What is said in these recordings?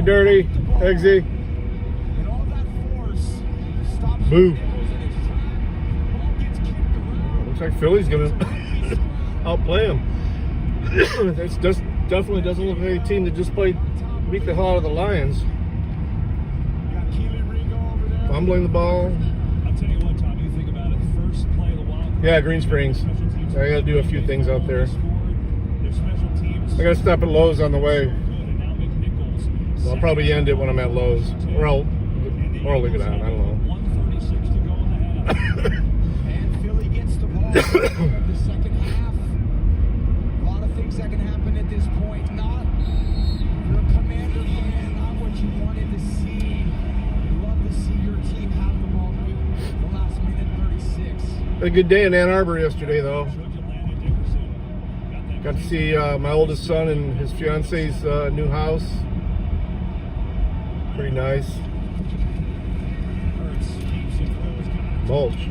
Dirty. Eggsy. Boo. Looks like Philly's going to outplay them. This just definitely doesn't look like a team that just beat the hell out of the Lions. Fumbling the ball. I'll tell you what, Tom, you think about it. First play of the Wild. Yeah, Green Springs. I got to do a few things out there. I got to stop at Lowe's on the way. So I'll probably end it when I'm at Lowe's. Or I'll leave it on. I don't know. 1:36 to go in the half. And Philly gets the ball. The second half. A lot of things that can happen at this point. Not your commander fan, not what you wanted to see. You love to see your team have the ball the last minute 36. Had a good day in Ann Arbor yesterday, though. Got to see my oldest son and his fiance's new house. Pretty nice. Mulch.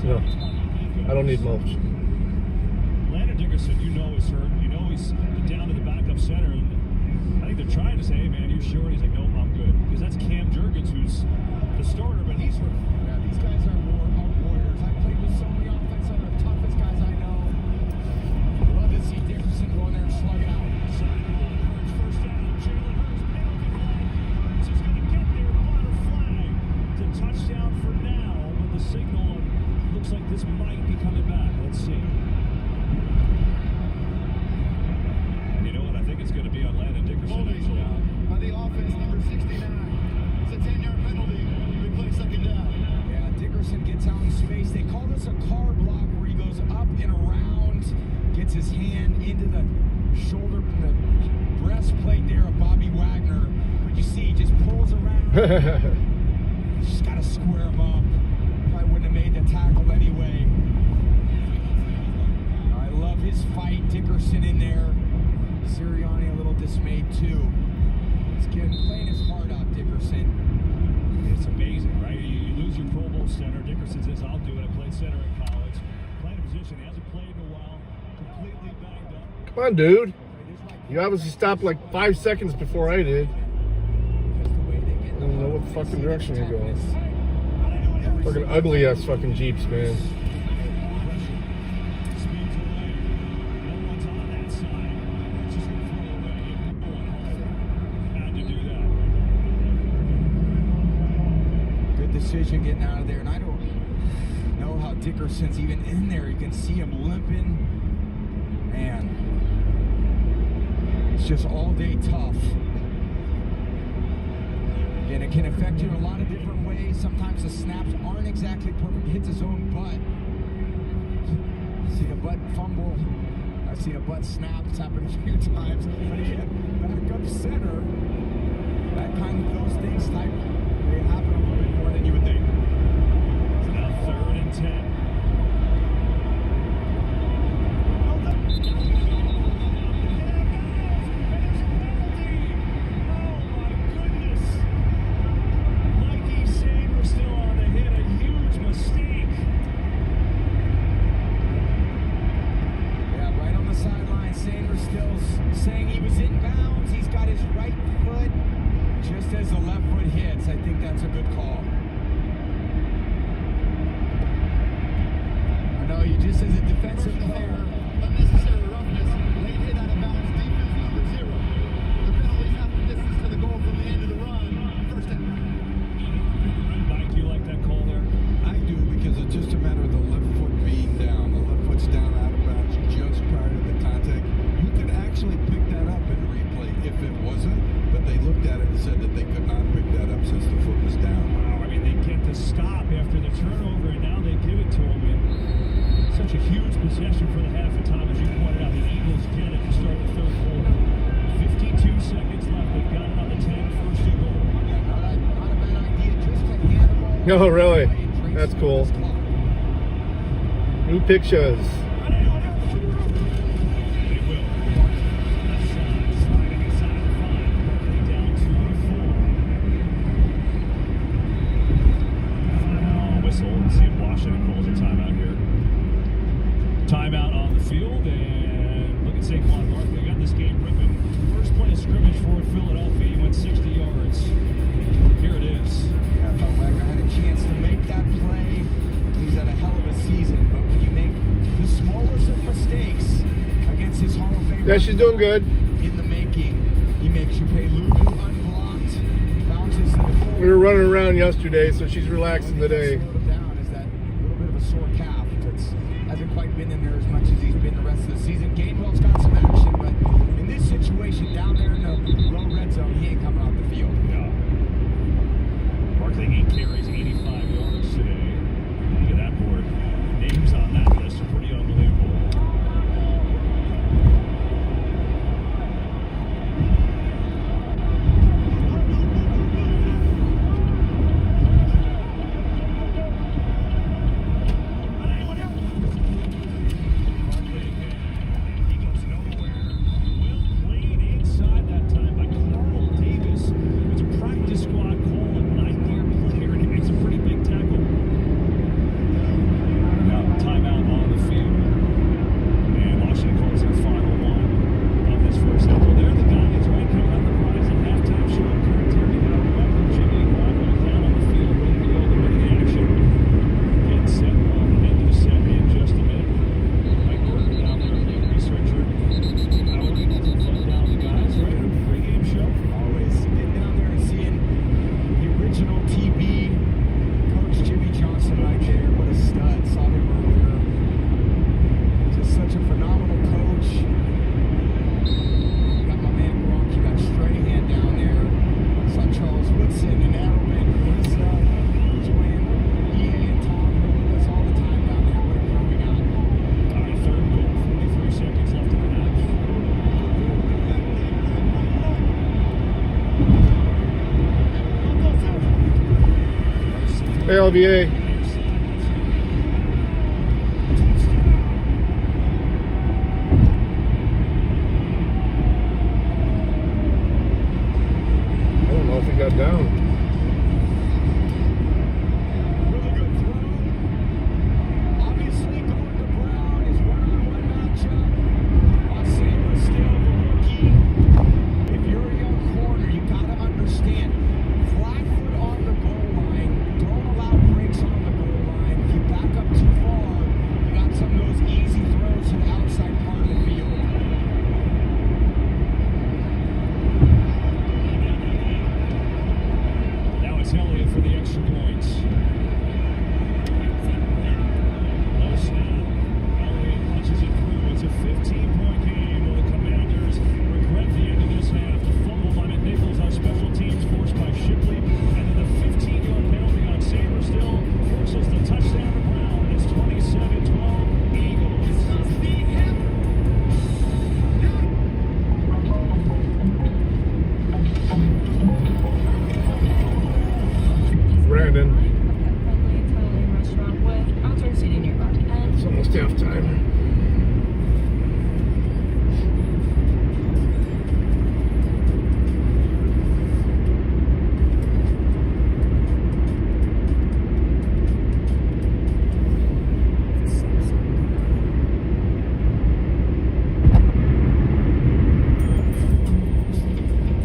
No, I don't need mulch. Landon Dickerson, you know, is hurt. You know he's down to the backup center. And I think they're trying to say, hey, man, you sure? And he's like, nope, I'm good. Because that's Cam Jurgens, who's the starter, but he's hurt. Yeah, these guys are warriors. I played with so many offensive, some of the toughest guys I know. Love to see Dickerson go in there and slug it out. First down, Jalen Hurts. He's going to get there, bottom flag. It's a touchdown for now, but the signal looks like this might be coming back. Let's see. And you know what? I think it's going to be on Landon Dickerson. By the offense, number 69. It's a 10-yard penalty. We play second down. Yeah, Dickerson gets out in space. They call this a car block where he goes up and around, gets his hand into the shoulder, the breastplate there of Bobby Wagner. But you see, he just pulls around. Just got to square him up. Probably wouldn't have made the tackle anyway. I love his fight. Dickerson in there. Sirianni a little dismayed too. He's playing his heart out, Dickerson. It's amazing, right? You lose your Pro Bowl center. Dickerson says, I'll do it. I played center in college. Playing a position he hasn't played in a while. Completely banged up. Come on, dude. You obviously stopped like 5 seconds before I did. I don't know what fucking direction you're going. Fucking ugly ass fucking Jeeps, man. Good decision getting out of there, and I don't know how Dickerson's even in there. You can see him limping. Man, it's just all day tough. And it can affect you in a lot of different ways. Sometimes the snaps aren't exactly perfect. Hits his own butt. I've seen a butt fumble. I've seen a butt snap. It's happened a few times. But again, back up center, that kind of those things type, they happen a little bit more than you would think. It's now 3rd and 10. Saying he was in bounds. He's got his right foot just as the left foot hits. I think that's a good call. I know you just as a defensive player. Unnecessary roughness. Late hit out of bounds. Defense number 0. The penalty half the distance to the goal from the end of the run. First down. Mike, do you like that call there? I do, because it's just a matter of the left foot being down. The left foot's down out of bounds just prior to the contact. You could actually pick that up in replay if it wasn't, but they looked at it and said that they could not pick that up since the foot was down. Wow, I mean, they get the stop after the turnover, and now they give it to him. And such a huge possession for the half of time, as you pointed out. The Eagles get it to start the third quarter. 52 seconds left. They've got it on the 10, first and goal. Yeah, not a bad idea. Just to hand the ball. Oh, really? That's cool. New pictures. Timeout on the field, and look at Saquon Barkley. Got this game ripping. First play of scrimmage for Philadelphia. went 60 yards. Here it is. Yeah, I thought Wagner had a chance to make that play. He's had a hell of a season, but when you make the smallest of mistakes against his Hall of Fame, Yeah, she's doing good. in the making, he makes you pay. Lulu unblocked, bounces to the floor. We were running around yesterday, so she's relaxing today. Slowed him down is that little bit of a sore calf that hasn't quite been in there as much as he's been the rest of the season. Gainwell's got some action, but in this situation down there in the low red zone, he ain't coming off the field. Yeah. Barkley 8 carries, 85 yards today. Look at that board. Names on that list are pretty unbelievable. LVA. I don't know if he got down. Really good throw. Obviously going to Brown is one-on-one matchup. Saber still the rookie. If you're a young corner, you got to understand. Flat foot on the goal line. Don't allow breaks on the goal line. If you back up too far, you got some of those easy throws to the outside part of the field. Now it's Elliott for the extra points. Low snap. Elliott punches it through. It's a 15-point game. Will the Commanders regret the end of this half? The fumble by Nichols on special teams forced by Shipley. And then the 15-yard penalty on Saberstill forces the touchdown to Brown. It's 27-12 Eagles. Brandon. Italian restaurant with outdoor seating nearby. It's almost half time.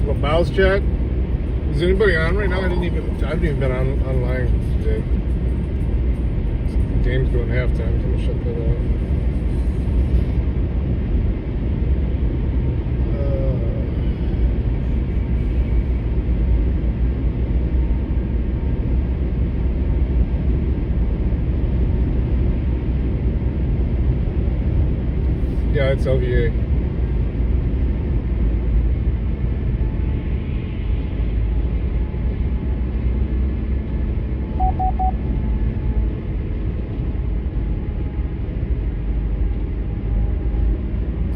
Little Bows chat. Is anybody on right now? I haven't even been online today. The game's going halftime. I'm gonna shut that off. Yeah, it's LVA.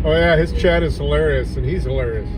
Oh yeah, his chat is hilarious, and he's hilarious.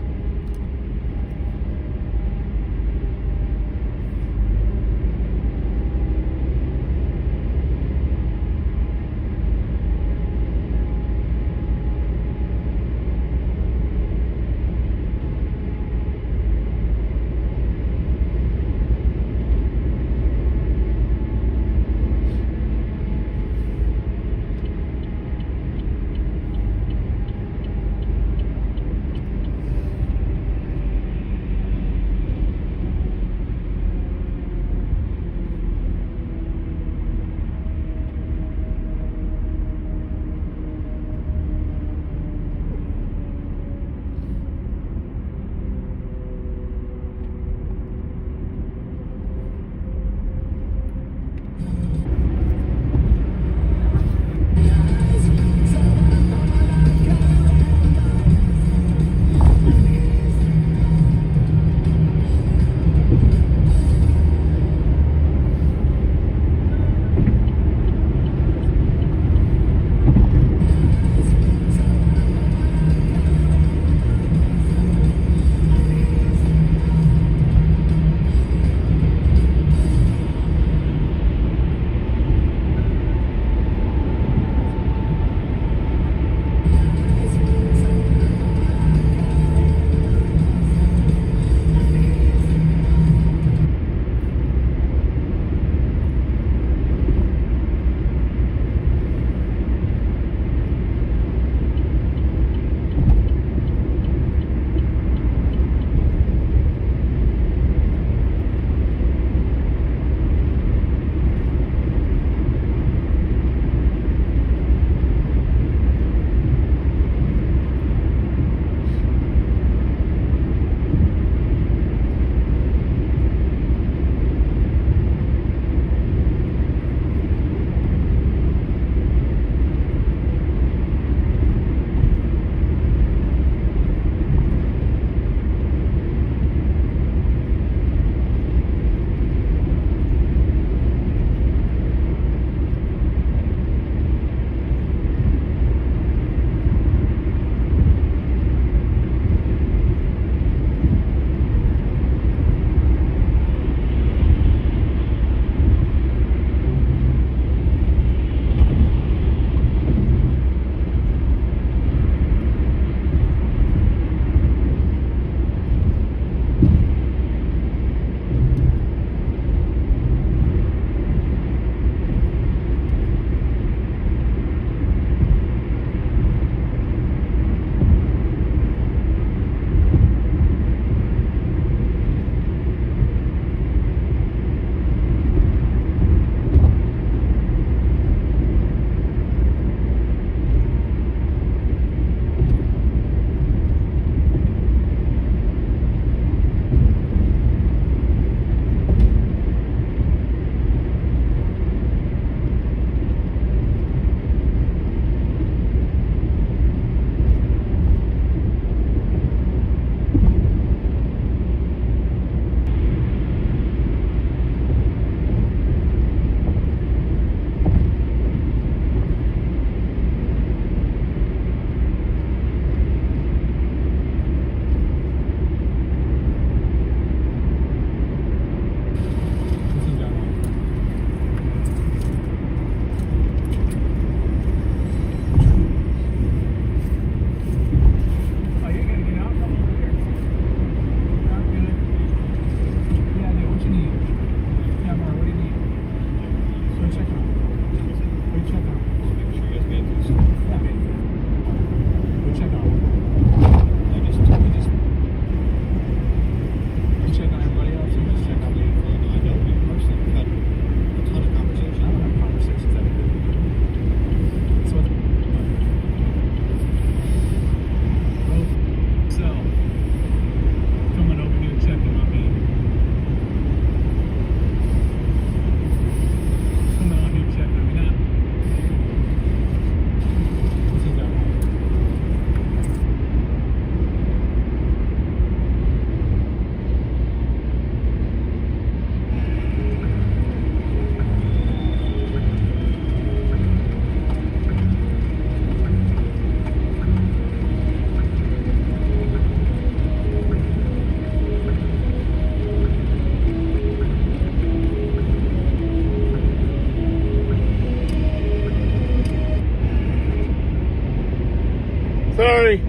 Sorry.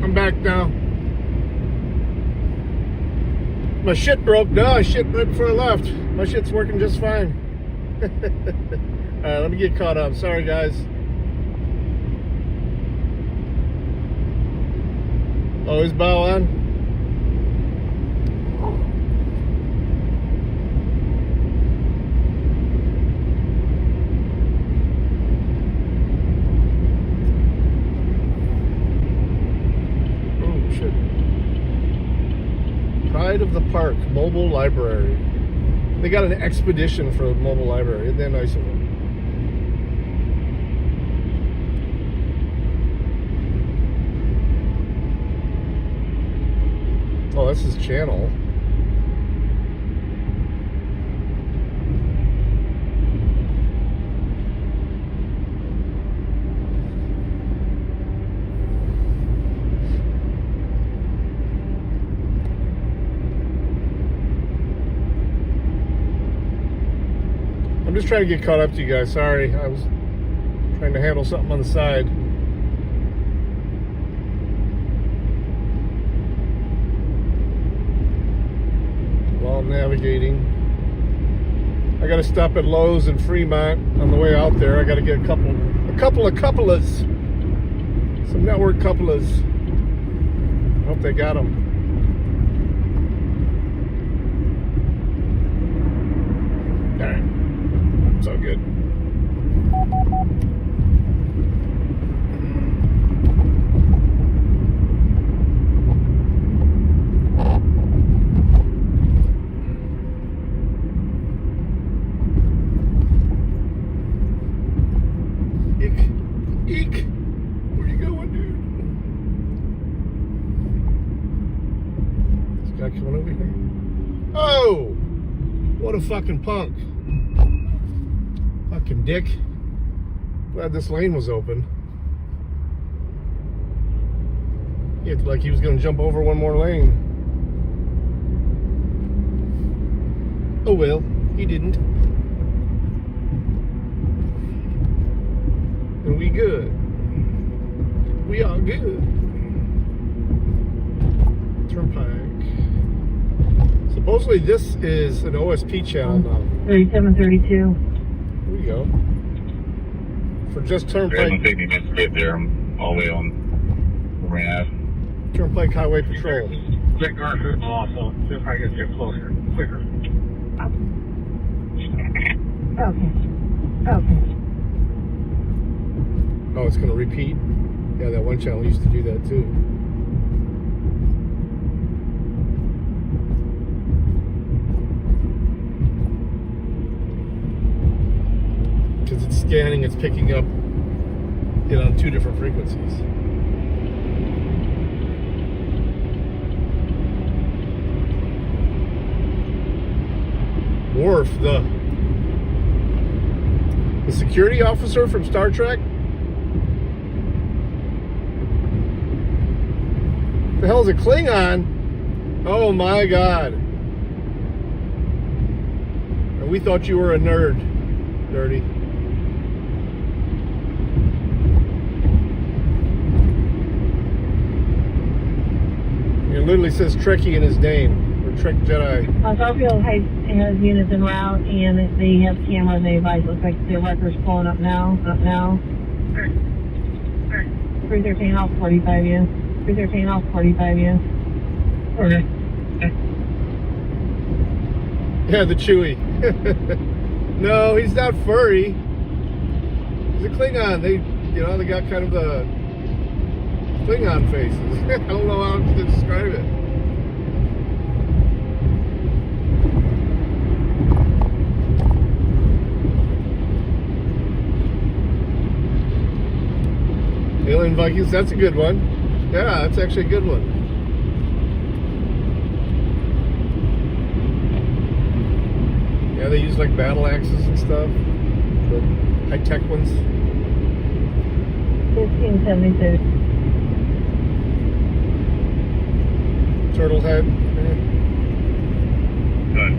I'm back now. My shit broke. No, I shit right before I left. My shit's working just fine. Alright, let me get caught up. Sorry, guys. Always bow on. Oh, shit. Pride of the Park Mobile Library. They got an expedition for the mobile library. Isn't that nice of them? Oh, that's his channel. I'm just trying to get caught up to you guys. Sorry, I was trying to handle something on the side. While navigating. I gotta stop at Lowe's in Fremont on the way out there. I gotta get a couple of couplas. Some network couplas. I hope they got them. Alright. It's all good. Eek! Where you going, dude? This guy coming over here? Oh! What a fucking punk. Fucking dick. Glad this lane was open. He acted like he was gonna jump over one more lane. Oh well, he didn't. And we good. We are good. Turnpike. Supposedly this is an OSP channel now. 3732. Here we go. For just Turnpike. It doesn't take me minutes to get there. I'm all the way on ramp. Turnpike Highway Patrol. Quick Garfield also. See if I can get closer. Quicker. Okay. Okay. Oh, it's gonna repeat? Yeah, that one channel used to do that too. Because it's scanning, it's picking up it on two different frequencies. Worf, the security officer from Star Trek. The hell is a Klingon? Oh my god. And we thought you were a nerd, Dirty. It literally says Trekkie in his name, or Trek Jedi. Garfield has units en route, and they have cameras. They advise. Looks like the wrecker's pulling up now. Up now. 313 off 45 U. 313 off 45 U. Okay. Yeah, the Chewie. No, he's not furry. He's a Klingon. They got kind of the Klingon faces. I don't know how to describe it. Alien Vikings, that's a good one. Yeah, that's actually a good one. Yeah, they use like battle axes and stuff. The high-tech ones. 1572. Turtle head. Good.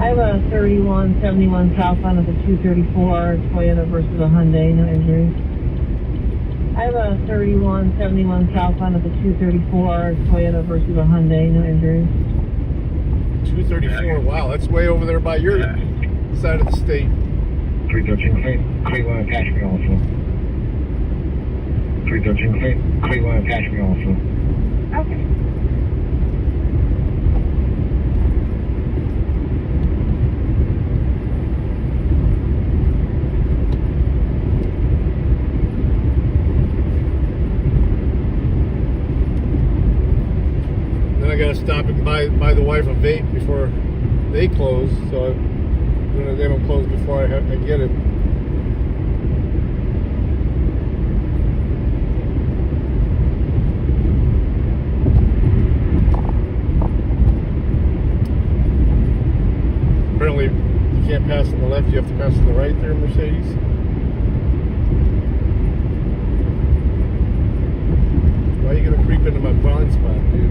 I have a 3171 southbound of the 234 Toyota versus a Hyundai, no injuries. I have a 3171 southbound of the 234 Toyota versus a Hyundai, no injuries. 234, wow, that's way over there by your side of the state. 313 Cleveland, attach me also. 313 Cleveland, attach me also. Okay. Then I gotta stop and buy the wife a vape before they close, so they don't close before I get it. Apparently, you can't pass on the left, you have to pass on the right there, Mercedes. Why are you gonna creep into my blind spot, dude?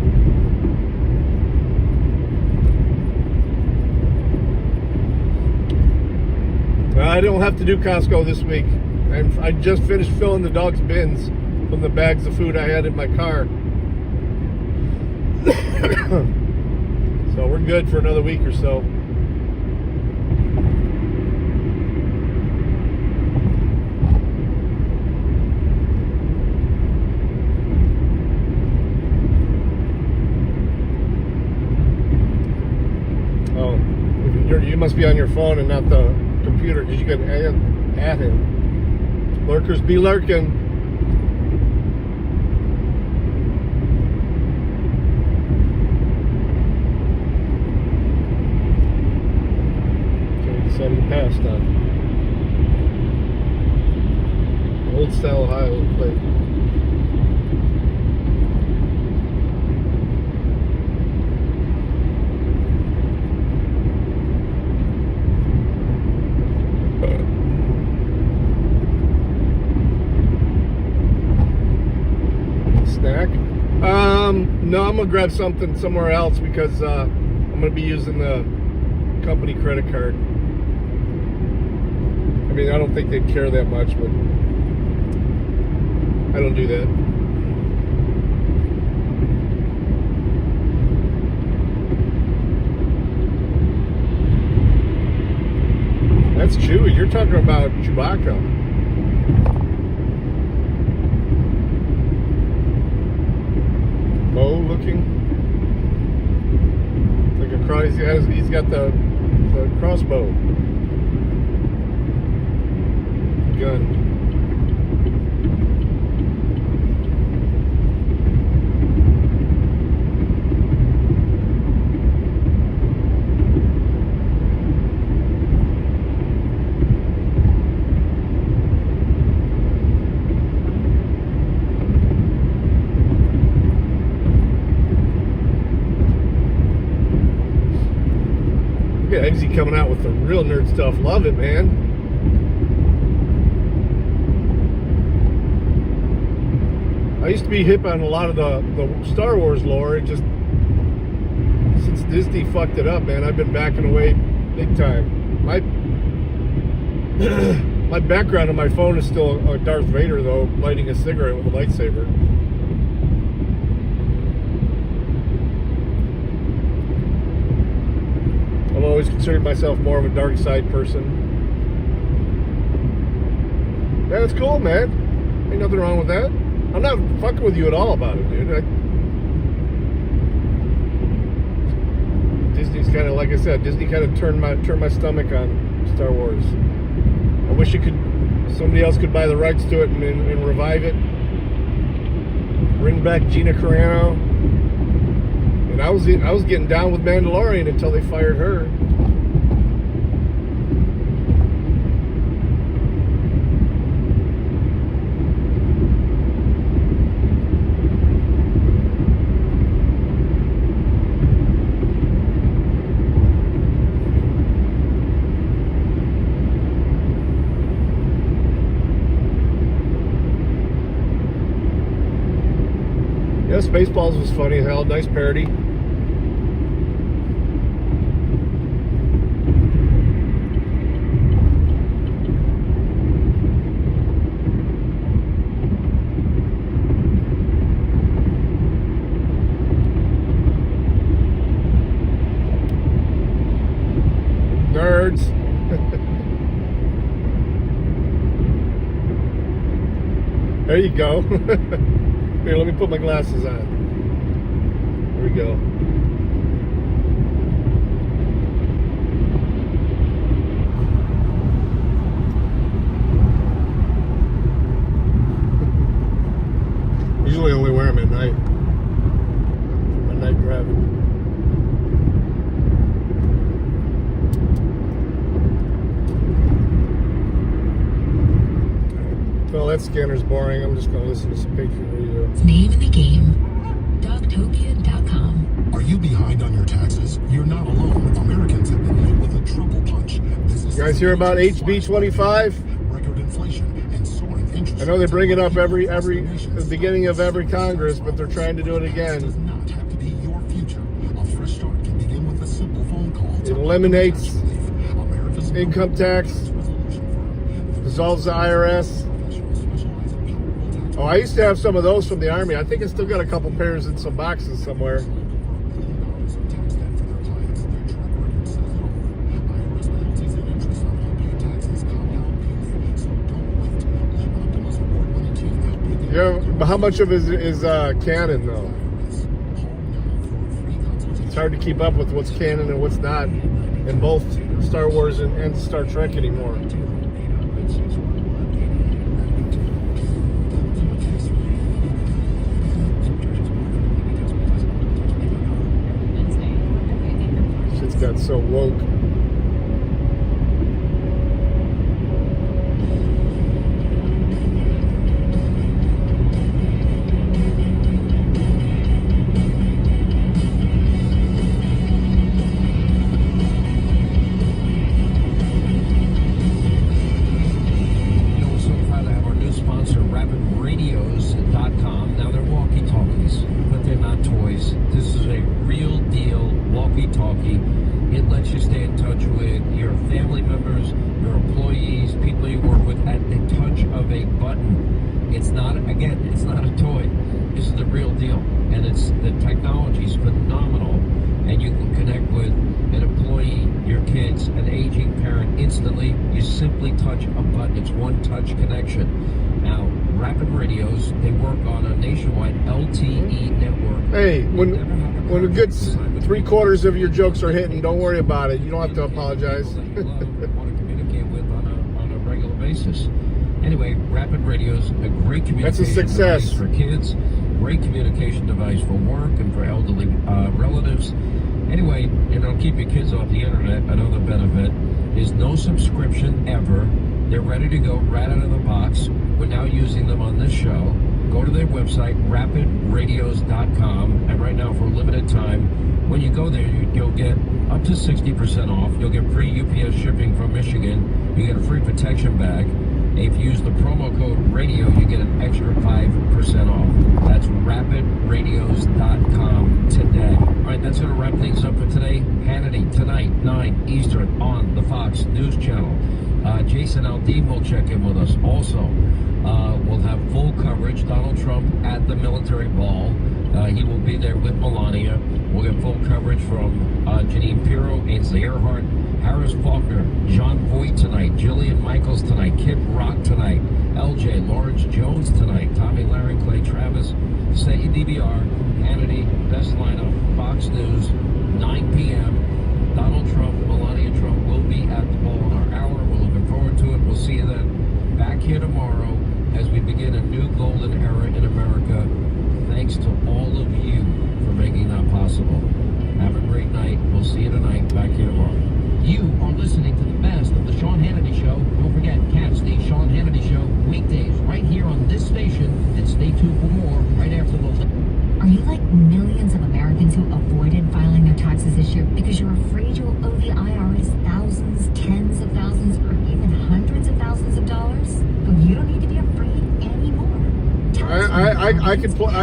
I don't have to do Costco this week. I just finished filling the dog's bins from the bags of food I had in my car. So we're good for another week or so. Oh, you must be on your phone and not the computer, because you can add him. Lurkers be lurking. Okay, decided to pass now. Old style Ohio plate. Snack? No, I'm gonna grab something somewhere else because I'm gonna be using the company credit card. I mean, I don't think they'd care that much, but I don't do that. That's Chewy. You're talking about Chewbacca. Bow looking like a cross. He's got the crossbow gun. Look at Eggsy coming out with the real nerd stuff. Love it, man. I used to be hip on a lot of the Star Wars lore. It just, since Disney fucked it up, man, I've been backing away big time. My background on my phone is still Darth Vader, though, lighting a cigarette with a lightsaber. I've always considered myself more of a dark side person. Yeah, that's cool, man. Ain't nothing wrong with that. I'm not fucking with you at all about it, dude. Disney's kind of, like I said, Disney kind of turned my stomach on Star Wars. I wish somebody else could buy the rights to it and revive it. Bring back Gina Carano. And I was getting down with Mandalorian until they fired her. Yeah, Spaceballs was funny as hell. Nice parody. cards. There you go. Here, let me put my glasses on. Here we go. Usually only wear them at night for my night driving. Well, that scanner's boring. I'm just going to listen to some Patriot Radio. Name in the game, inDOCtriNATIONlive. Are you behind on your taxes? You're not alone. Americans have been hit with a triple punch. You guys hear about HB 25? Record inflation and soaring interest. I know they bring it up every the beginning of every Congress, but they're trying to do it again. Does not have to be your future. A fresh start can begin with a simple phone call. It eliminates income tax, dissolves the IRS. Oh, I used to have some of those from the Army. I think I still got a couple pairs in some boxes somewhere. Yeah, but how much of it is canon, though? It's hard to keep up with what's canon and what's not in both Star Wars and Star Trek anymore. Shit's got so woke. Radios.com. Now they're walkie-talkies, but they're not toys. This is a real deal walkie-talkie. It lets you stay in touch with your family members, your employees, people you work with at the touch of a button. It's not, again, it's not a toy. This is the real deal. And the technology's phenomenal. And you can connect with an employee, your kids, an aging parent instantly. You simply touch a button. It's one-touch connection. Now, Rapid Radios, they work on a nationwide LTE network. Hey, when a good 3/4 of your jokes are hitting, don't worry about it. You don't have to apologize. Want to communicate with on a regular basis. Anyway, Rapid Radios, a great communication That's a success device for kids, great communication device for work and for elderly relatives. Anyway, keep your kids off the internet. Another benefit is no subscription ever. They're ready to go right out of the box. We're now using them on this show. Go to their website, rapidradios.com, and right now for a limited time, when you go there, you'll get up to 60% off. You'll get free UPS shipping from Michigan. You get a free protection bag. If you use the promo code RADIO, you get an extra 5% off. That's rapidradios.com today. All right, that's going to wrap things up for today. Hannity, tonight, 9 Eastern on the Fox News Channel. Jason Aldean will check in with us also. We'll have full coverage. Donald Trump at the military ball. He will be there with Melania. We'll get full coverage from Janine Pirro, Ainsley Earhart, Harris Faulkner, John Voight tonight, Jillian Michaels tonight, Kid Rock tonight, LJ, Lawrence Jones tonight, Tommy Larry, Clay Travis, Say DVR, Hannity, best lineup, Fox News, 9 p.m. Donald Trump, Melania Trump will be at the ball in our hour. We're looking forward to it. We'll see you then. Back here tomorrow as we begin a new golden era in America. Thanks to all of you for making that possible. Have a great night. We'll see you tonight. Back here tomorrow. You are listening to the best of the Sean Hannity Show. Don't forget, catch the Sean Hannity Show weekdays right here on this station. And stay tuned for more right after the... Are you like millions of Americans who avoided filing their taxes this year because you're afraid you'll owe the IRS thousands, tens of thousands, or even hundreds of thousands of dollars? Well, you don't need to be afraid anymore. I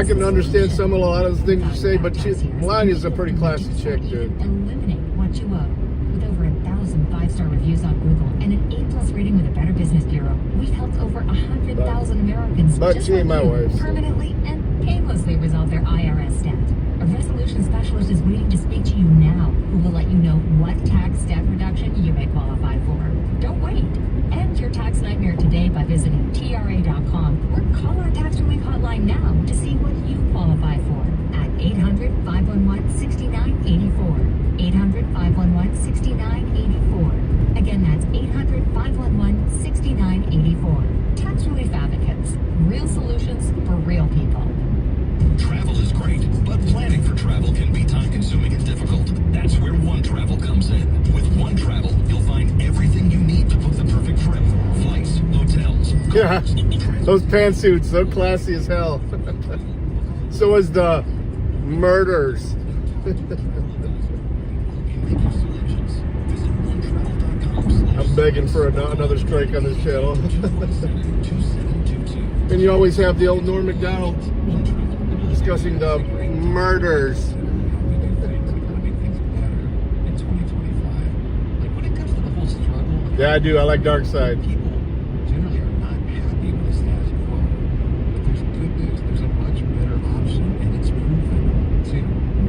can understand a lot of the things you say, but Melania's a pretty classy chick, dude. Eliminate what you owe. With over 1,000 5-star reviews on Google and an A+ rating with the Better Business Bureau, we've helped over 100,000 Americans But she ain't my wife, so. permanently and painlessly resolve their IRS debt. A resolution specialist is waiting to speak to you now, who will let you know what tax debt reduction you may qualify for. Don't wait. End your tax nightmare today by visiting TRA.com or call our tax relief hotline now to see what you qualify for at 800-511-6984. 800-511-6984. Again, that's 800-511-6984. Tax Relief Advocates. Real solutions for real people. Travel is great, but planning for travel can be time-consuming and difficult. That's where One Travel comes in. With One Travel, you'll find everything you need to book the perfect trip. Flights, hotels. Yeah, those pantsuits, so classy as hell. So is the murders. I'm begging for another strike on this channel. And you always have the old Norm Macdonald discussing the murders. Yeah, I do. I like Dark Side. People generally are not happy with the status quo. But there's good news. There's a much better option, and it's proven to.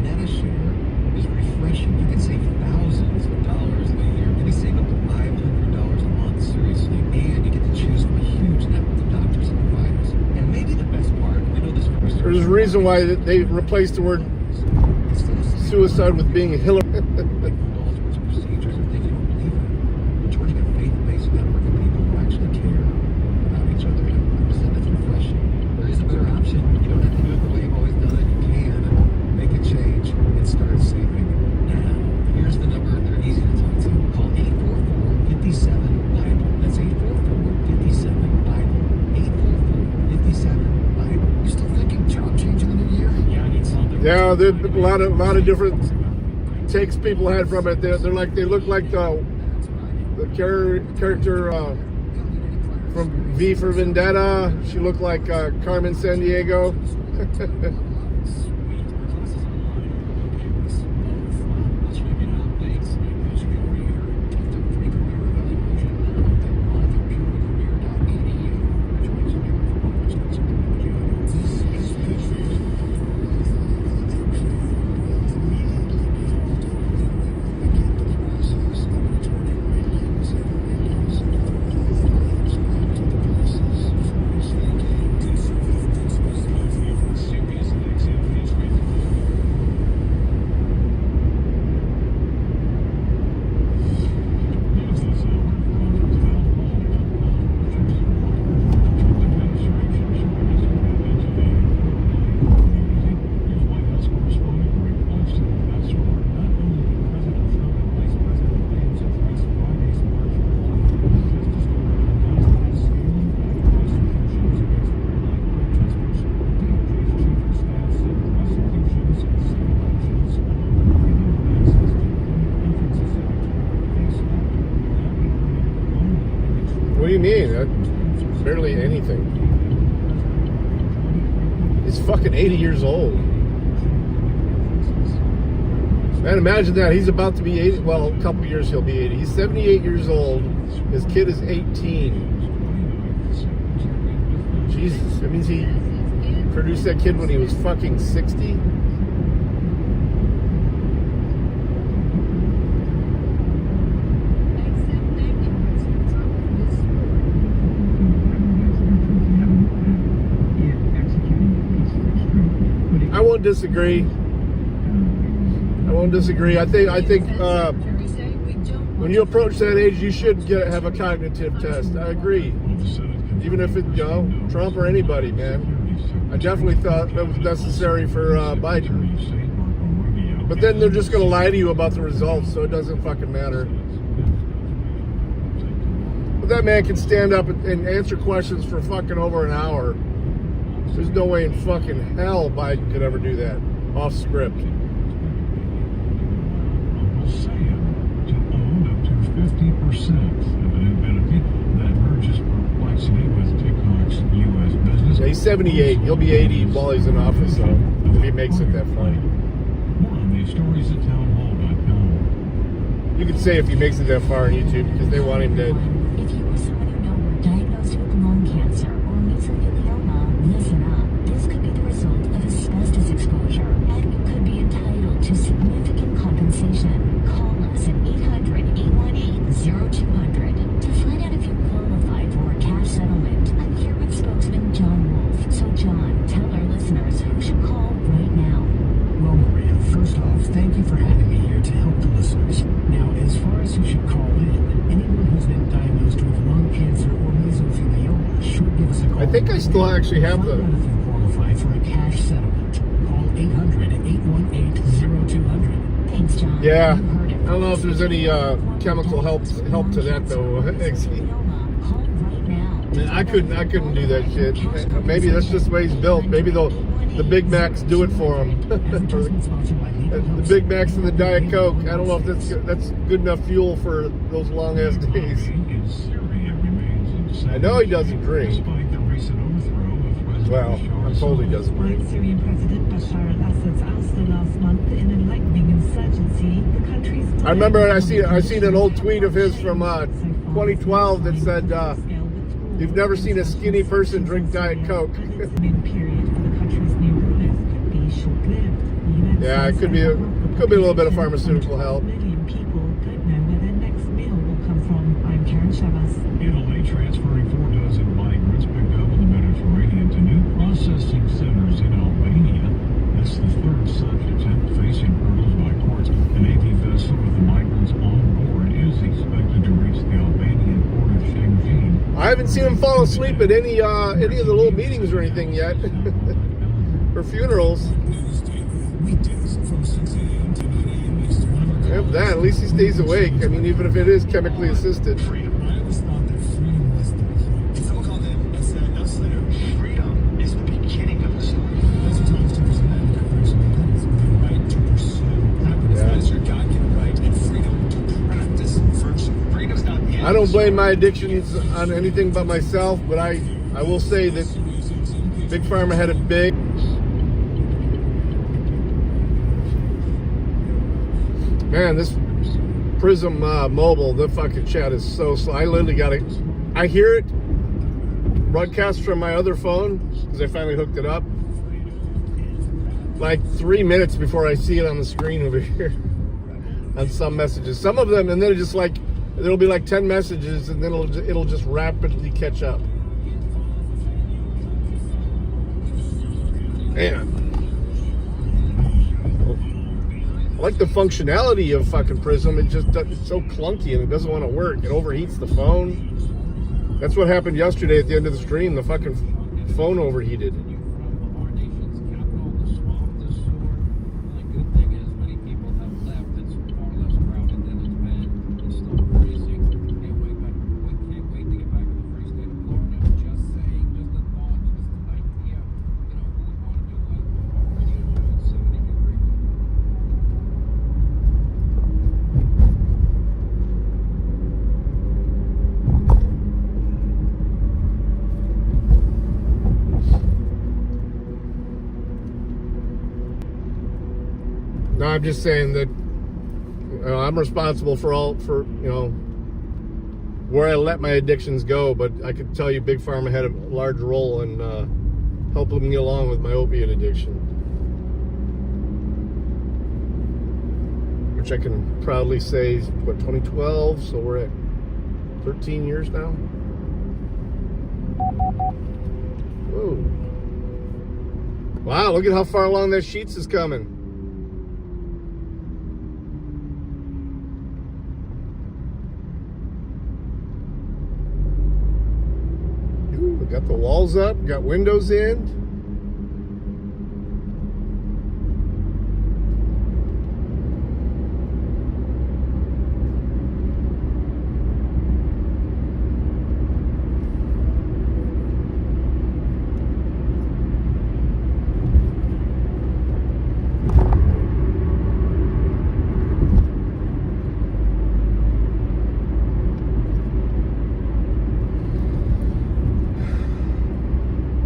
Metashare is refreshing. You can save thousands of dollars a year. Maybe save up to $500 a month, seriously. And you get to choose from a huge network of doctors and providers. And maybe the best part, we know this from research. There's a reason why they replaced the word suicide with being Hillary. Procedures and things you don't believe in. We're joining a faith-based network of people who actually care about each other. And I said that's refreshing. There is a better option. You don't have to do it the way you've always done it. You can make a change and start saving now. Here's the number. They're easy to talk to. Call 844-57-BIBLE. That's 844-57-BIBLE. 844-57-BIBLE. You still thinking job change in the new year? Yeah, I need something. Yeah, there's a lot of different takes people had from it. They look like the character from V for Vendetta. She looked like Carmen Sandiego. What do you mean? Barely anything. He's fucking 80 years old. Man, imagine that. He's about to be 80. Well, a couple years he'll be 80. He's 78 years old. His kid is 18. Jesus. That means he produced that kid when he was fucking 60? I won't disagree. I think when you approach that age, you should have a cognitive test. I agree. Even if it's Trump or anybody, man. I definitely thought that was necessary for Biden. But then they're just going to lie to you about the results, so it doesn't fucking matter. But that man can stand up and answer questions for fucking over an hour. There's no way in fucking hell Biden could ever do that off script. To own up to 50% of a new benefit that merges perplexity with TikTok's U.S. business. Yeah, he's 78. He'll be 80 while he's in office, though, if he makes it that far. More on these stories at townhall.com. You could say if he makes it that far on YouTube because they want him dead. If you or someone you know were diagnosed with lung cancer or mesothelioma, listen up. This could be the result of asbestos exposure, and you could be think I still actually have the. Find out if you qualify for a cash settlement. Call 800-818-0200. Thanks, John. Yeah, You heard it. I don't know if there's any chemical help to that though. Call right now. I couldn't do that shit. Maybe that's just the way he's built. Maybe the Big Macs do it for him. The Big Macs and the Diet Coke. I don't know if that's good enough fuel for those long ass days. I know he doesn't drink. Well, I'm told he doesn't drink. Syrian President Bashar al-Assad's ouster last month in a lightning insurgency. The country's I remember I seen an old tweet of his from 2012 that said, "You've never seen a skinny person drink Diet Coke." Yeah, it could be a little bit of pharmaceutical help. Italy transferring 4 dozen migrants picked up in the Mediterranean to new processing centers in Albania. That's the third such attempt facing hurdles by courts. An AP vessel with the migrants on board is expected to reach the Albanian port of Shengjin. I haven't seen him fall asleep at any of the little meetings or anything yet. For funerals. If that, at least he stays awake. I mean, even if it is chemically assisted. I don't blame my addictions on anything but myself, but I will say that Big Pharma had a big. Man, this Prism mobile, the fucking chat is so slow. I literally got it. I hear it broadcast from my other phone because I finally hooked it up. Like 3 minutes before I see it on the screen over here on some messages. Some of them, and then it just like. There'll be like 10 messages, and then it'll just rapidly catch up. Man, I like the functionality of fucking Prism. It's so clunky and it doesn't want to work. It overheats the phone. That's what happened yesterday at the end of the stream. The fucking phone overheated. No, I'm just saying that I'm responsible for where I let my addictions go, but I could tell you Big Pharma had a large role in helping me along with my opiate addiction, which I can proudly say is, 2012, so we're at 13 years now. Whoa. Wow, look at how far along that Sheets is coming. Got the walls up, got windows in.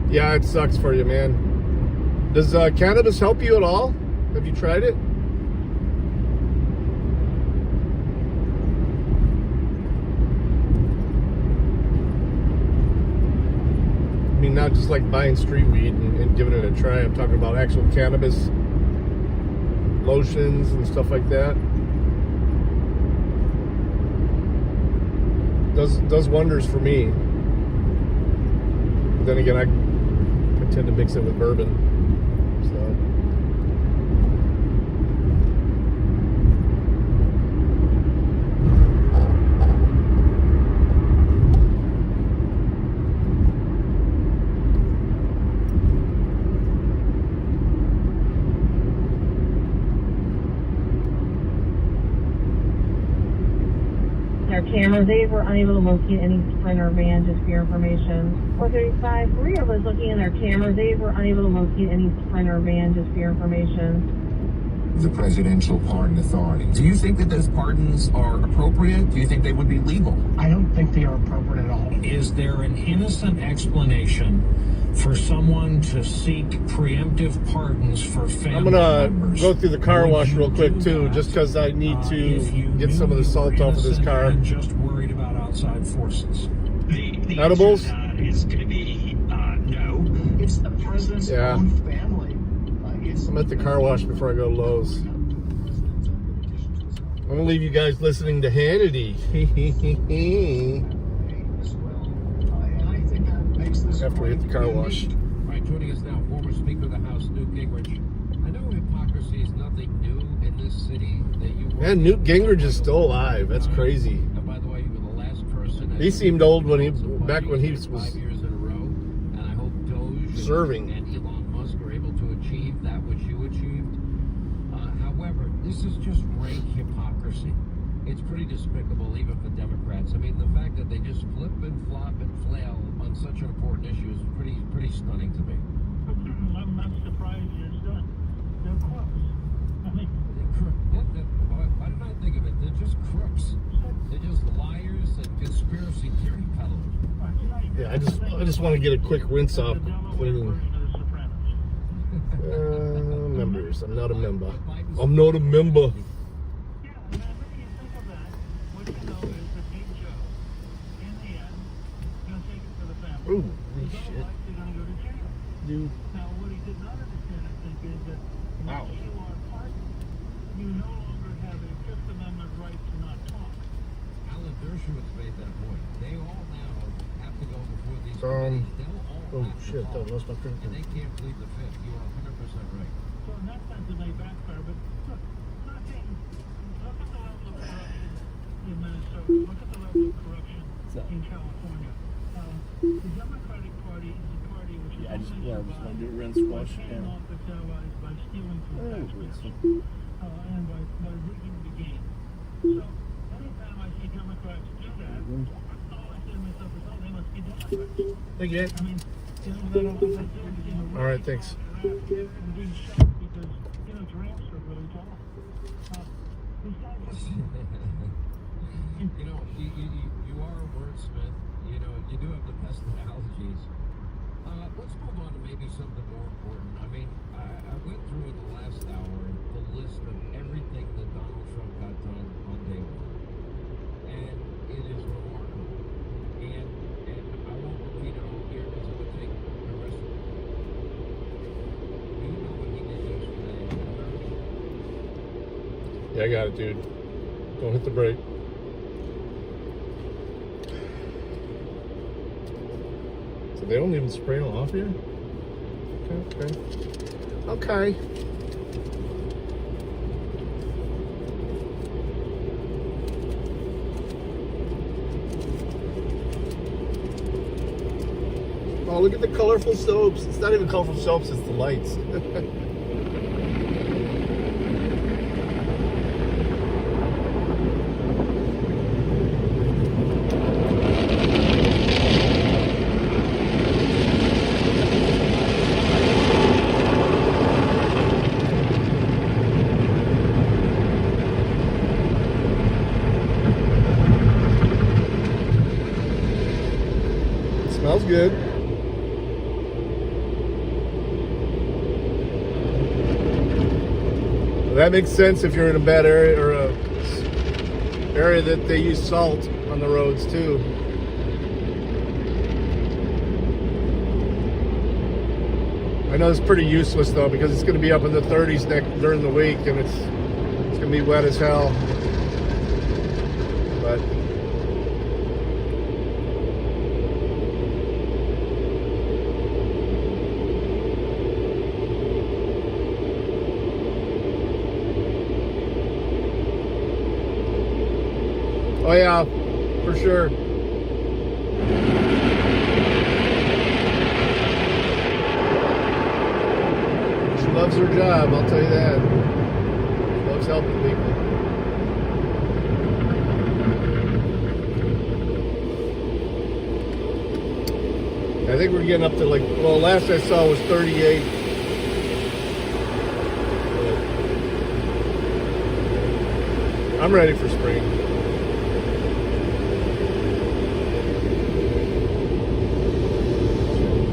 Yeah, it sucks for you, man. Does cannabis help you at all? Have you tried it? I mean, not just like buying street weed and giving it a try. I'm talking about actual cannabis lotions and stuff like that. Does wonders for me. But then again, I tend to mix it with bourbon, so. their cameras. They were unable to locate any Sprinter van, just for your information. 435, Korea was looking in their cameras. They were unable to locate any Sprinter van, just for your information. The Presidential Pardon Authority. Do you think that those pardons are appropriate? Do you think they would be legal? I don't think they are appropriate at all. Is there an innocent explanation for someone to seek preemptive pardons for family I'm gonna members? go through the car Would wash you real quick do too, that, just because I need to if you get some of the knew salt you were off of this innocent car. and just worried about outside forces? The Edibles? answer to that is going to be no. It's the president's Yeah. own family. I'm at the car wash before I go to Lowe's. I'm gonna leave you guys listening to Hannity. After we hit the car wash. All right, joining us now, former Speaker of the House, Newt Gingrich. I know hypocrisy is nothing new in this city that you. Man, Newt Gingrich is still alive. That's crazy. And by the way, you were the last person. He seemed old when back when he was 5 years in a row, and I hope Doge serving. and Elon Musk are able to achieve that which you achieved. However, this is just rank hypocrisy. It's pretty despicable, even for Democrats. I mean, the fact that they just flip and flop and flail on such an important issue is pretty stunning to me. I'm not surprised you're done. They're crooks. I mean, Why didn't I think of it? They're just crooks. They're just liars and conspiracy theory peddlers. Yeah, I just want to get a quick rinse off cleaning. Members. I'm not a member. I'm not a member. Ooh, holy shit. Dude. Now, what he did not understand, I think, is that Wow. once you are pardoned, you no longer have a Fifth Amendment right to not talk. Alan Dershowitz made that point. They all now have to go before these Um, committees. They'll all oh have to shit, talk, that lost my and printer. they can't plead the fifth. You are 100% right. So in that sense, it may backfire, but look, nothing. Look at the level of corruption in Minnesota. Look at the level of corruption in California. The Democratic Party is a party which is I just only want to survived do a rinse by wash. paying off its allies by stealing from taxpayers and by rigging the game. So anytime I see Democrats do that, all I say to myself is, oh, they must be Democrats. Thank you. I mean, you know, they don't think that's everything. All right, thanks. And being shocked because, you know, drafts are really tall. You know, you are a wordsmith. You know, you do have the best analogies. Let's move on to maybe something more important. I mean, I went through in the last hour the list of everything that Donald Trump got done on day one. And it is remarkable. And I won't repeat it all here because it would take the rest of it. Do you know what he did yesterday in America? Yeah, I got it, dude. Don't hit the brake. So they don't even spray them off here? Okay. Oh, look at the colorful soaps. It's not even colorful soaps, it's the lights. Smells good. Well, that makes sense if you're in a bad area or a area that they use salt on the roads too. I know it's pretty useless though because it's going to be up in the 30s during the week and it's going to be wet as hell. But oh yeah, for sure. She loves her job, I'll tell you that. She loves helping people. I think we're getting up to like, well, last I saw was 38. I'm ready for spring.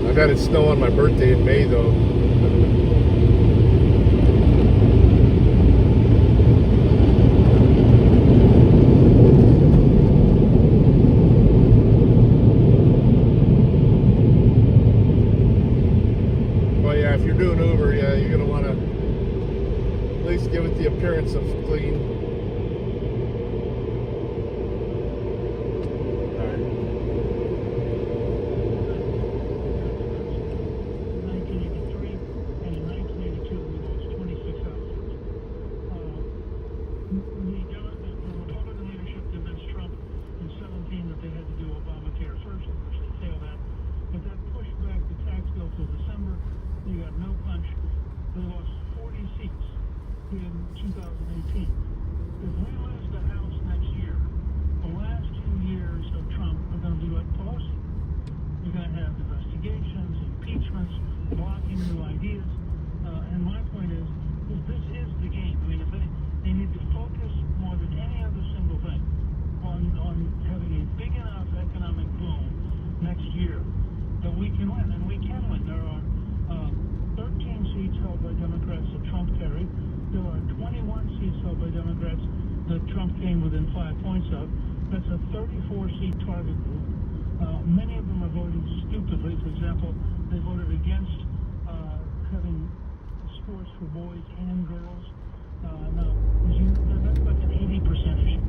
I've had it snow on my birthday in May though. If you're doing Uber, yeah, you're going to want to at least give it the appearance of clean. All right. 1983 and in 1982 we lost 26 officers. The Republican leadership convinced Trump in 17 that they had to do Obamacare first, which they failed at. But that pushed back the tax bill till December. They got no punch. They lost 40 seats in 2018. If we lose the House next year, the last 2 years of Trump are going to be like Pelosi. You're going to have investigations, impeachments, blocking new ideas. And my point is this is the game. I mean, if they need to focus more than any other single thing on having a big enough economic boom next year that we can win, and we can win. There are 13 seats held by Democrats that Trump carried. There are 21 seats held by Democrats that Trump came within 5 points of. That's a 34-seat target group. Many of them are voting stupidly. For example, they voted against having sports for boys and girls. Now, that's like an 80% issue.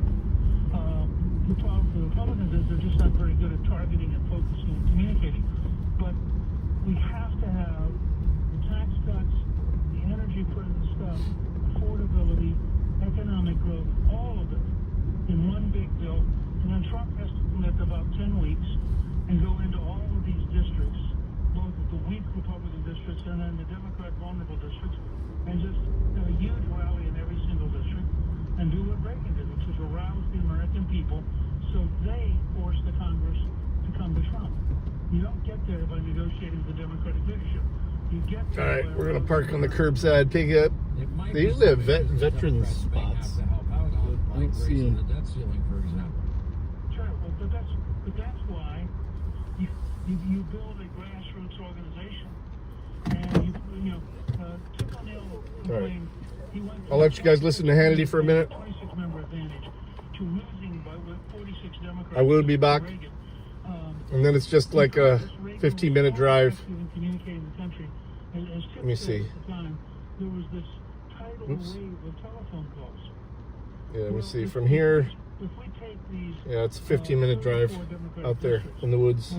The problem for the Republicans is they're just not very good at targeting and focusing and communicating. But we have to have the tax cuts, the energy stuff, affordability, economic growth, all of it in one big bill. And then Trump has to commit about 10 weeks and go into all of these districts, both the weak Republican districts and then the Democrat vulnerable districts, and just have a huge rally in every single district and do what Reagan did, which is arouse the American people so they force the Congress to come to Trump. You don't get there by negotiating with the Democratic leadership. You get there. All right, we're going to park on the curbside pickup. They usually have veteran spots. I don't see them. The debt ceiling, for example. Sure, well, but that's why you build a grassroots organization, and Tip O'Neill complained. He went. I'll let you guys listen to Hannity for a minute. 26-member advantage to losing by 46 Democrats. I will be back. And then it's just like a 15-minute drive. Let me see. There was this tidal wave of telephone calls. Yeah, let me see. From here, yeah, it's a 15-minute drive out there in the woods.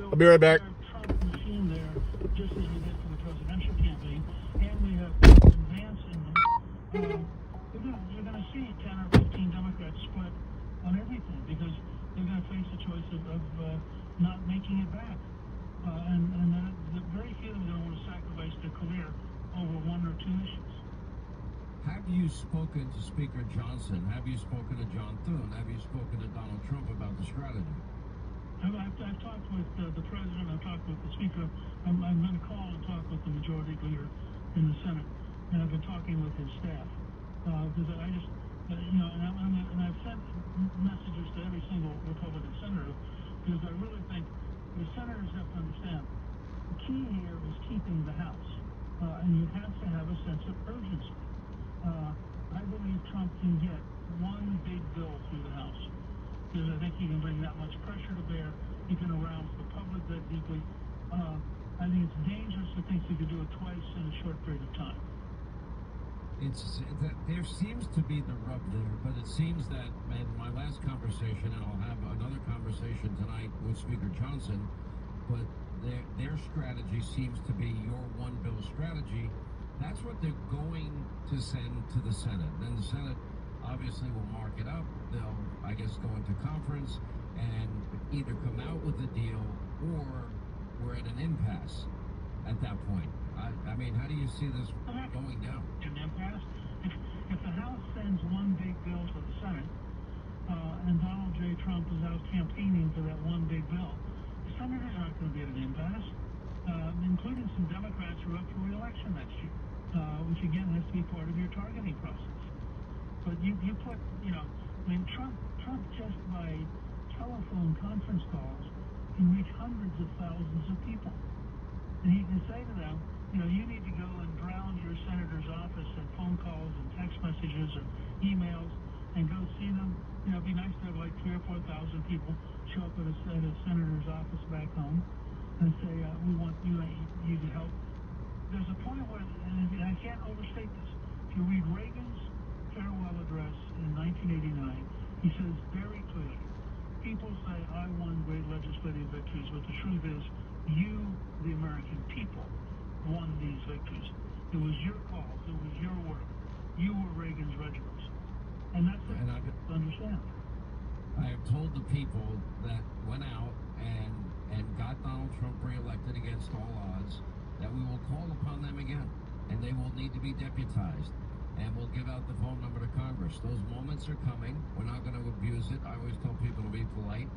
I'll be right back. Trump machine there, just as we did for the presidential campaign, and we have advance in them. You're going to see 10 or 15 Democrats split on everything because they're going to face a choice of not making it back. And very few of them don't want to sacrifice their career over one or two issues. Have you spoken to Speaker Johnson? Have you spoken to John Thune? Have you spoken to Donald Trump about the strategy? I've talked with the president. I've talked with the speaker. I'm going to call and talk with the majority leader in the Senate, and I've been talking with his staff because I just, and I've sent messages to every single Republican senator because I really think the senators have to understand the key here is keeping the House, and you have to have a sense of urgency. I believe Trump can get one big bill through the House because I think he can bring that much pressure to bear. He can arouse the public that deeply. I think it's dangerous to think he could do it twice in a short period of time. There seems to be the rub there, but it seems that in my last conversation, and I'll have another conversation tonight with Speaker Johnson, but their strategy seems to be your one bill strategy. That's what they're going to send to the Senate. Then the Senate obviously will mark it up. They'll, I guess, go into conference and either come out with a deal or we're at an impasse at that point. I mean, how do you see this going down? An impasse? If the House sends one big bill to the Senate, and Donald J. Trump is out campaigning for that one big bill, senators aren't going to be at an impasse, including some Democrats who are up for re-election next year, which again has to be part of your targeting process. But you put, I mean, Trump just by telephone conference calls can reach hundreds of thousands of people. And he can say to them, you need to go and drown your senator's office in phone calls and text messages and emails and go see them. It'd be nice to have like 3,000 or 4,000 people show up at a senator's office back home and say, we want you to help. There's a point where, and I can't overstate this, if you read Reagan's farewell address in 1989, he says very clearly, people say I won great legislative victories, but the truth is you, the American people, won these victories. It was your cause. It was your work. You were Reagan's regulars. And that's what I understand. I have told the people that went out and got Donald Trump reelected against all odds that we will call upon them again, and they will need to be deputized, and we'll give out the phone number to Congress. Those moments are coming. We're not going to abuse it. I always tell people to be polite,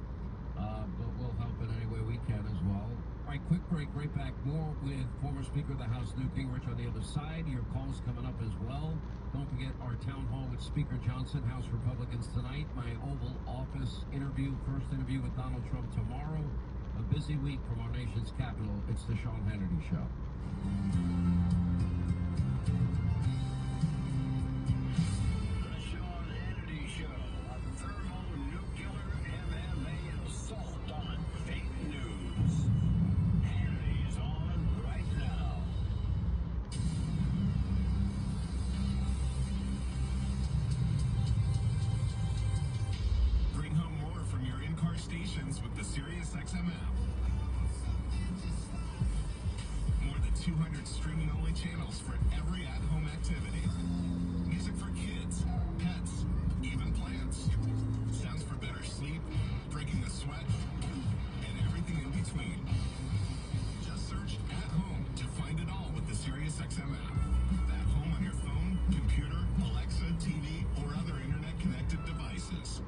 but we'll help in any way we can as well. All right, quick break, right back. More with former Speaker of the House, Newt Gingrich, on the other side. Your calls coming up as well. Don't forget our town hall with Speaker Johnson, House Republicans tonight. My Oval Office interview, first interview with Donald Trump tomorrow. A busy week from our nation's capital. It's the Sean Hannity Show. The Sean Hannity Show, a thermonuclear MMA assault on fake news. Hannity's on right now. Bring home more from your in-car stations with the SiriusXM app. More than 200 streaming-only channels for every at-home activity. Music for kids, pets, even plants. Sounds for better sleep, breaking the sweat, and everything in between. Just search At Home to find it all with the SiriusXM app. At home on your phone, computer, Alexa, TV, or other internet-connected devices.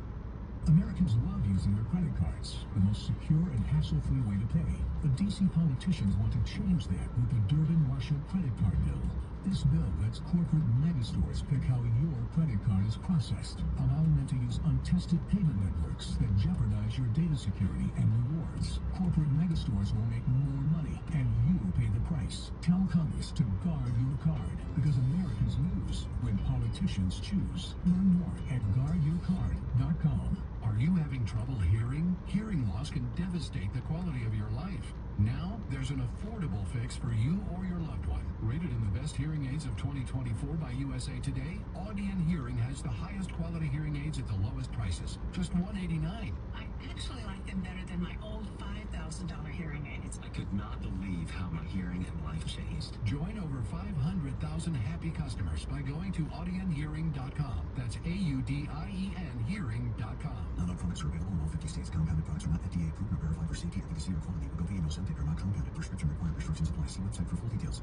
Americans love using their credit cards, the most secure and hassle-free way to pay. But DC politicians want to change that with the Durbin-Marshall credit card bill. This bill lets corporate megastores pick how your credit card is processed, allowing them to use untested payment networks that jeopardize your data security and rewards. Corporate megastores will make more money, and you pay the price. Tell Congress to guard your card, because Americans lose when politicians choose. Learn more at guardyourcard.com. Are you having trouble hearing? Hearing loss can devastate the quality of your life. Now, there's an affordable fix for you or your loved one. Rated in the best hearing aids of 2024 by USA Today, Audion Hearing has the highest quality hearing aids at the lowest prices. Just $189. I actually like them better than my old $5,000 hearing aids. I could not believe how my hearing and life changed. Join over 500,000 happy customers by going to audionhearing.com. That's AUDIEN hearing.com. Not all products are available in all 50 states. Compounded products are not FDA approved or verified for safety, efficacy, or quality. Wegovy and Ozempic are not compounded. Prescription required. Restrictions apply. See website for full details.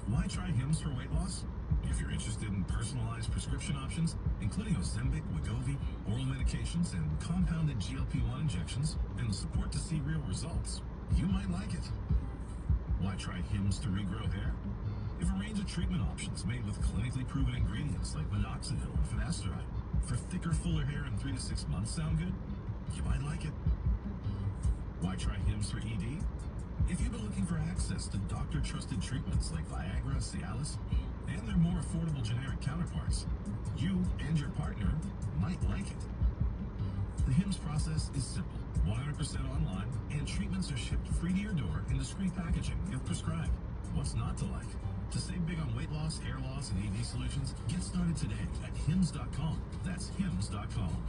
Why try Hims for weight loss? If you're interested in personalized prescription options, including Ozempic, Wegovy, oral medications, and compounded GLP-1 injections, and support to see real results, you might like it. Why try Hims to regrow hair? If a range of treatment options made with clinically proven ingredients like minoxidil and finasteride for thicker, fuller hair in 3 to 6 months sound good, you might like it. Why try Hims for ED? If you've been looking for access to doctor-trusted treatments like Viagra, Cialis, and their more affordable generic counterparts, you and your partner might like it. The Hims process is simple, 100% online, and treatments are shipped free to your door in discreet packaging if prescribed. What's not to like? To save big on weight loss, hair loss, and ED solutions, get started today at Hims.com. That's Hims.com.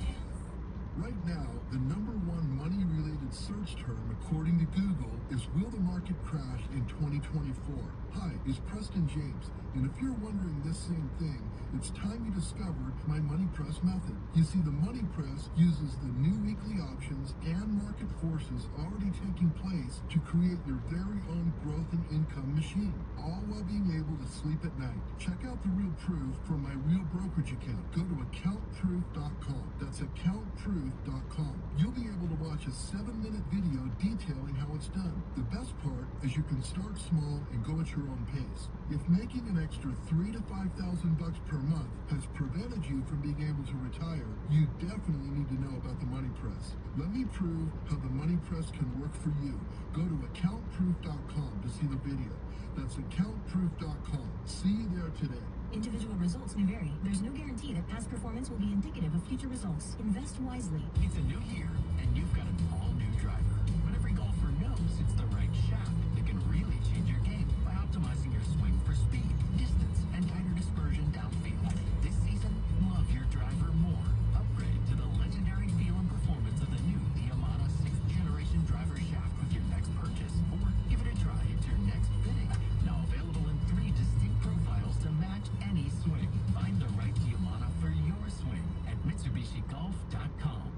Right now, the #1 money-related search term, according to Google, is will the market crash in 2024? Hi, it's Preston James, and if you're wondering this same thing, it's time you discovered my Money Press method. You see, the Money Press uses the new weekly options and market forces already taking place to create your very own growth and income machine, all while being able to sleep at night. Check out the real proof from my real brokerage account. Go to accountproof.com. That's accountproof.com. with.com. You'll be able to watch a 7-minute video detailing how it's done. The best part is you can start small and go at your own pace. If making an extra $3,000 to $5,000 per month has prevented you from being able to retire, you definitely need to know about the Money Press. Let me prove how the Money Press can work for you. Go to accountproof.com to see the video. That's accountproof.com. See you there today. Individual results may vary. There's no guarantee that past performance will be indicative of future results. Invest wisely. It's a new year, and you've got an all-new driver. But every golfer knows it's the right shaft that can really change your game by optimizing your swing for speed, distance, and tighter dispersion downfield. This season, love your driver more. Upgrade to the legendary feel and performance of the new Yamaha 6th generation driver shaft with your next purchase, or give it a try at your next fitting. Now available in 3 distinct profiles to match any swing. Find the right Yamaha for your swing at MitsubishiGolf.com.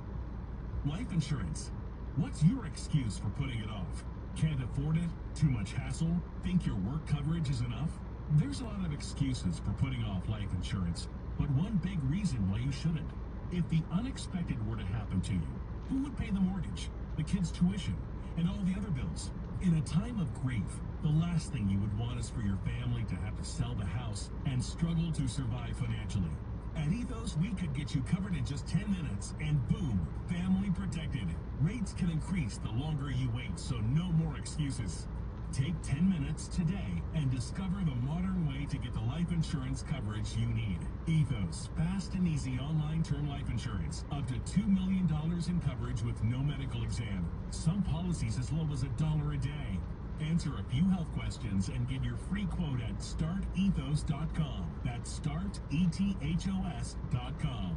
Life insurance. What's your excuse for putting it off? Can't afford it? Too much hassle? Think your work coverage is enough? There's a lot of excuses for putting off life insurance, but one big reason why you shouldn't. If the unexpected were to happen to you, who would pay the mortgage, the kids' tuition, and all the other bills? In a time of grief, the last thing you would want is for your family to have to sell the house and struggle to survive financially. At Ethos, we could get you covered in just 10 minutes, and boom, family protected. Rates can increase the longer you wait, so no more excuses. Take 10 minutes today and discover the modern way to get the life insurance coverage you need. Ethos, fast and easy online term life insurance. Up to $2 million in coverage with no medical exam. Some policies as low as $1 a day. Answer a few health questions and get your free quote at startethos.com. That's startethos.com.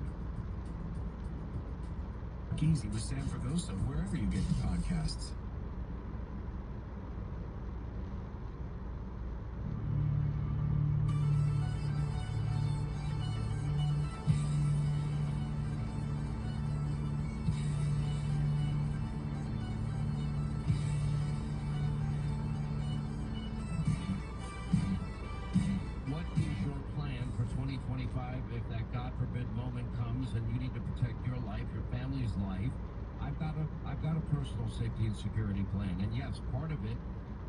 Easy with Sam Fragoso, wherever you get your podcasts. If that God forbid moment comes and you need to protect your life, your family's life, I've got a personal safety and security plan. And yes, part of it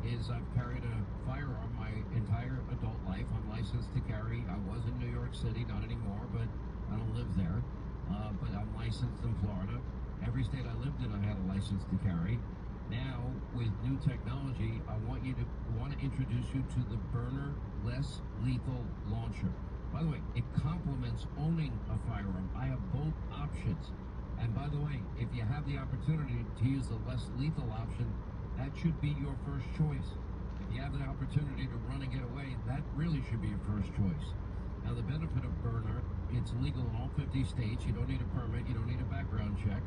is I've carried a firearm my entire adult life. I'm licensed to carry. I was in New York City, not anymore, but I don't live there. But I'm licensed in Florida. Every state I lived in, I had a license to carry. Now, with new technology, I want to introduce you to the burner less lethal launcher. By the way, it complements owning a firearm. I have both options. And by the way, if you have the opportunity to use the less lethal option, that should be your first choice. If you have the opportunity to run and get away, that really should be your first choice. Now, the benefit of burner, it's legal in all 50 states. You don't need a permit. You don't need a background check.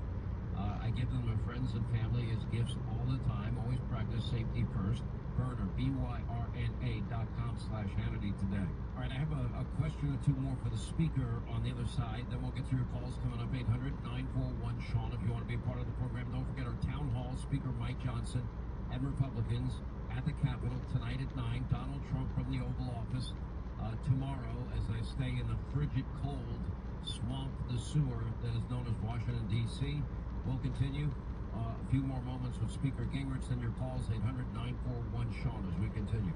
I give them to friends and family as gifts all the time. Always practice safety first. Burner, BYRNA.com/Hannity today. All right, I have a question or two more for the speaker on the other side. Then we'll get to your calls coming up. 800-941-SEAN if you want to be a part of the program. Don't forget our town hall, Speaker Mike Johnson and Republicans at the Capitol tonight at 9. Donald Trump from the Oval Office. Tomorrow, as I stay in the frigid cold swamp, the sewer that is known as Washington, D.C. We'll continue. A few more moments with Speaker Gingrich, then your calls, 800-941-SEAN as we continue.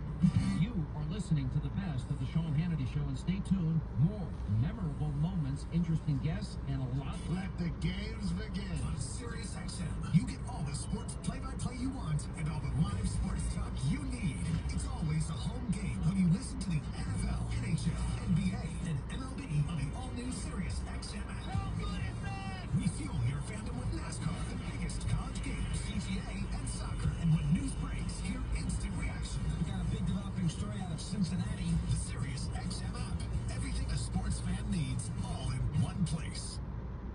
You are listening to the best of the Sean Hannity Show, and stay tuned. More memorable moments, interesting guests, and a lot. Let the games begin. On Sirius XM, you get all the sports play-by-play you want and all the live sports talk you need. It's always a home game when you listen to the NFL, NHL, NBA, and MLB on the all-new Sirius XM app. How good is that? Refuel your fandom with NASCAR, the biggest college games, CGA, and soccer. And when news breaks, hear instant reaction. We got a big developing story out of Cincinnati. The Sirius XM app. Everything a sports fan needs, all in one place.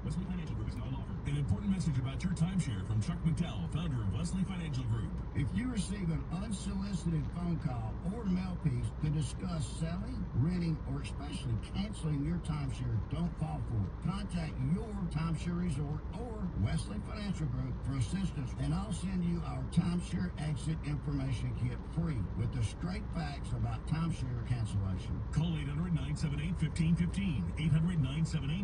Wesley Financial Group is not an offer. An important message about your timeshare from Chuck McDowell, founder of Wesley Financial Group. If you receive an unsolicited phone call or mail piece to discuss selling, renting, or especially canceling your timeshare, don't fall for it. Contact your timeshare resort or Wesley Financial Group for assistance, and I'll send you our timeshare exit information kit free with the straight facts about timeshare cancellation. Call 800-978-1515.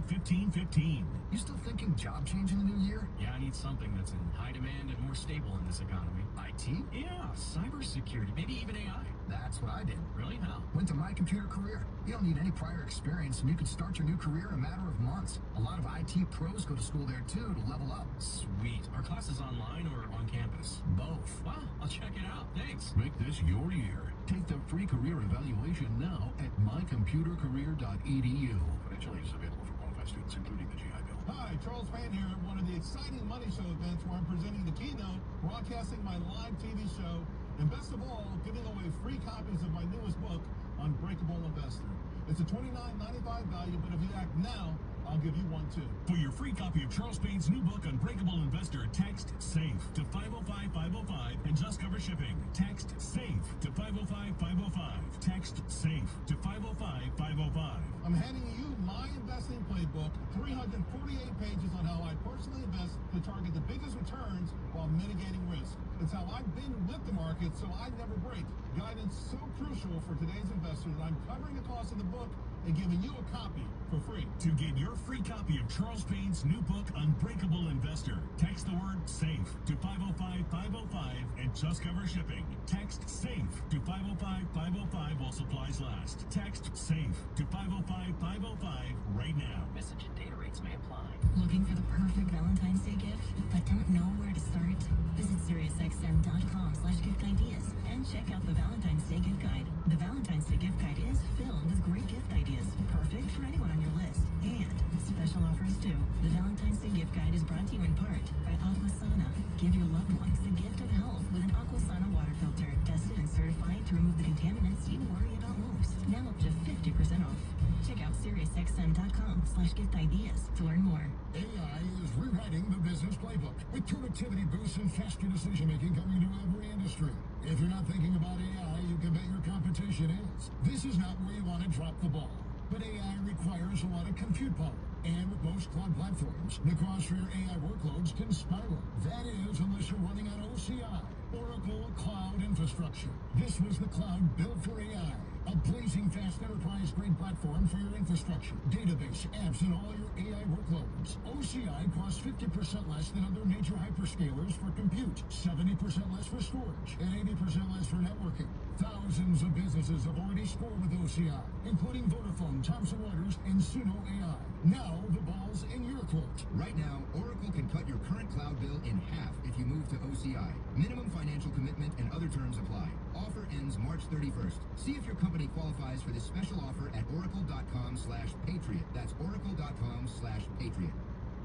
800-978-1515. You still thinking job change in the new year? Yeah, I need something that's in high demand and more stable in this economy. IT? Yeah, cybersecurity, maybe even AI. That's what I did. Really? How? Went to My Computer Career. You don't need any prior experience, and you can start your new career in a matter of months. A lot of IT pros go to school there, too, to level up. Sweet. Are classes online or on campus? Both. Wow, I'll check it out. Thanks. Make this your year. Take the free career evaluation now at mycomputercareer.edu. Financial aid is available for qualified students, including the GI Bill. Hi, Charles Payne here at one of the exciting Money Show events where I'm presenting the keynote, broadcasting my live TV show, and best of all, giving away free copies of my newest book, Unbreakable Investor. It's a $29.95 value, but if you act now, I'll give you one too. For your free copy of Charles Payne's new book, Unbreakable Investor, text SAFE to 505-505 and just cover shipping. Text SAFE to 505-505. Text SAFE to 505-505. I'm handing you my investing playbook, 348 pages on how I personally invest to target the biggest returns while mitigating risk. It's how I've been with the market so I never break. Guidance so crucial for today's investors that I'm covering the cost of the book and giving you a copy for free. To get your free copy of Charles Payne's new book, Unbreakable Investor, text the word SAFE to 505-505 and just cover shipping. Text SAFE to 505-505 while supplies last. Text SAFE to 505-505 right now. Message and data rates may apply. Looking for the perfect Valentine's Day gift, but don't know where to start? Visit SiriusXM.com/gift ideas and check out the Valentine's Day gift guide. The Valentine's Day gift guide is filled with great gift ideas, perfect for anyone on your list. And special offers too. The Valentine's Day gift guide is brought to you in part by Aquasana. Give your loved ones the gift of health with an Aquasana water filter, tested and certified to remove the contaminants you worry about most. Now up to 50% off. Check out SiriusXM.com/gift ideas to learn more. AI is rewriting the business playbook with productivity boosts and faster decision-making coming to every industry. If you're not thinking about AI, you can bet your competition is. This is not where you want to drop the ball. But AI requires a lot of compute power. And with most cloud platforms, the cost for your AI workloads can spiral. That is, unless you're running on OCI, Oracle Cloud Infrastructure. This was the cloud built for AI. A blazing fast enterprise-grade platform for your infrastructure, database, apps, and all your AI workloads. OCI costs 50% less than other major hyperscalers for compute, 70% less for storage, and 80% less for networking. Thousands of businesses have already scored with OCI, including Vodafone, Thomson Reuters, and Suno AI. Now the ball's in your court. Right now, Oracle can cut your current cloud bill in half if you move to OCI. Minimum financial commitment and other terms apply. Offer ends March 31st. See if your company qualifies for this special offer at oracle.com/patriot. That's oracle.com/patriot.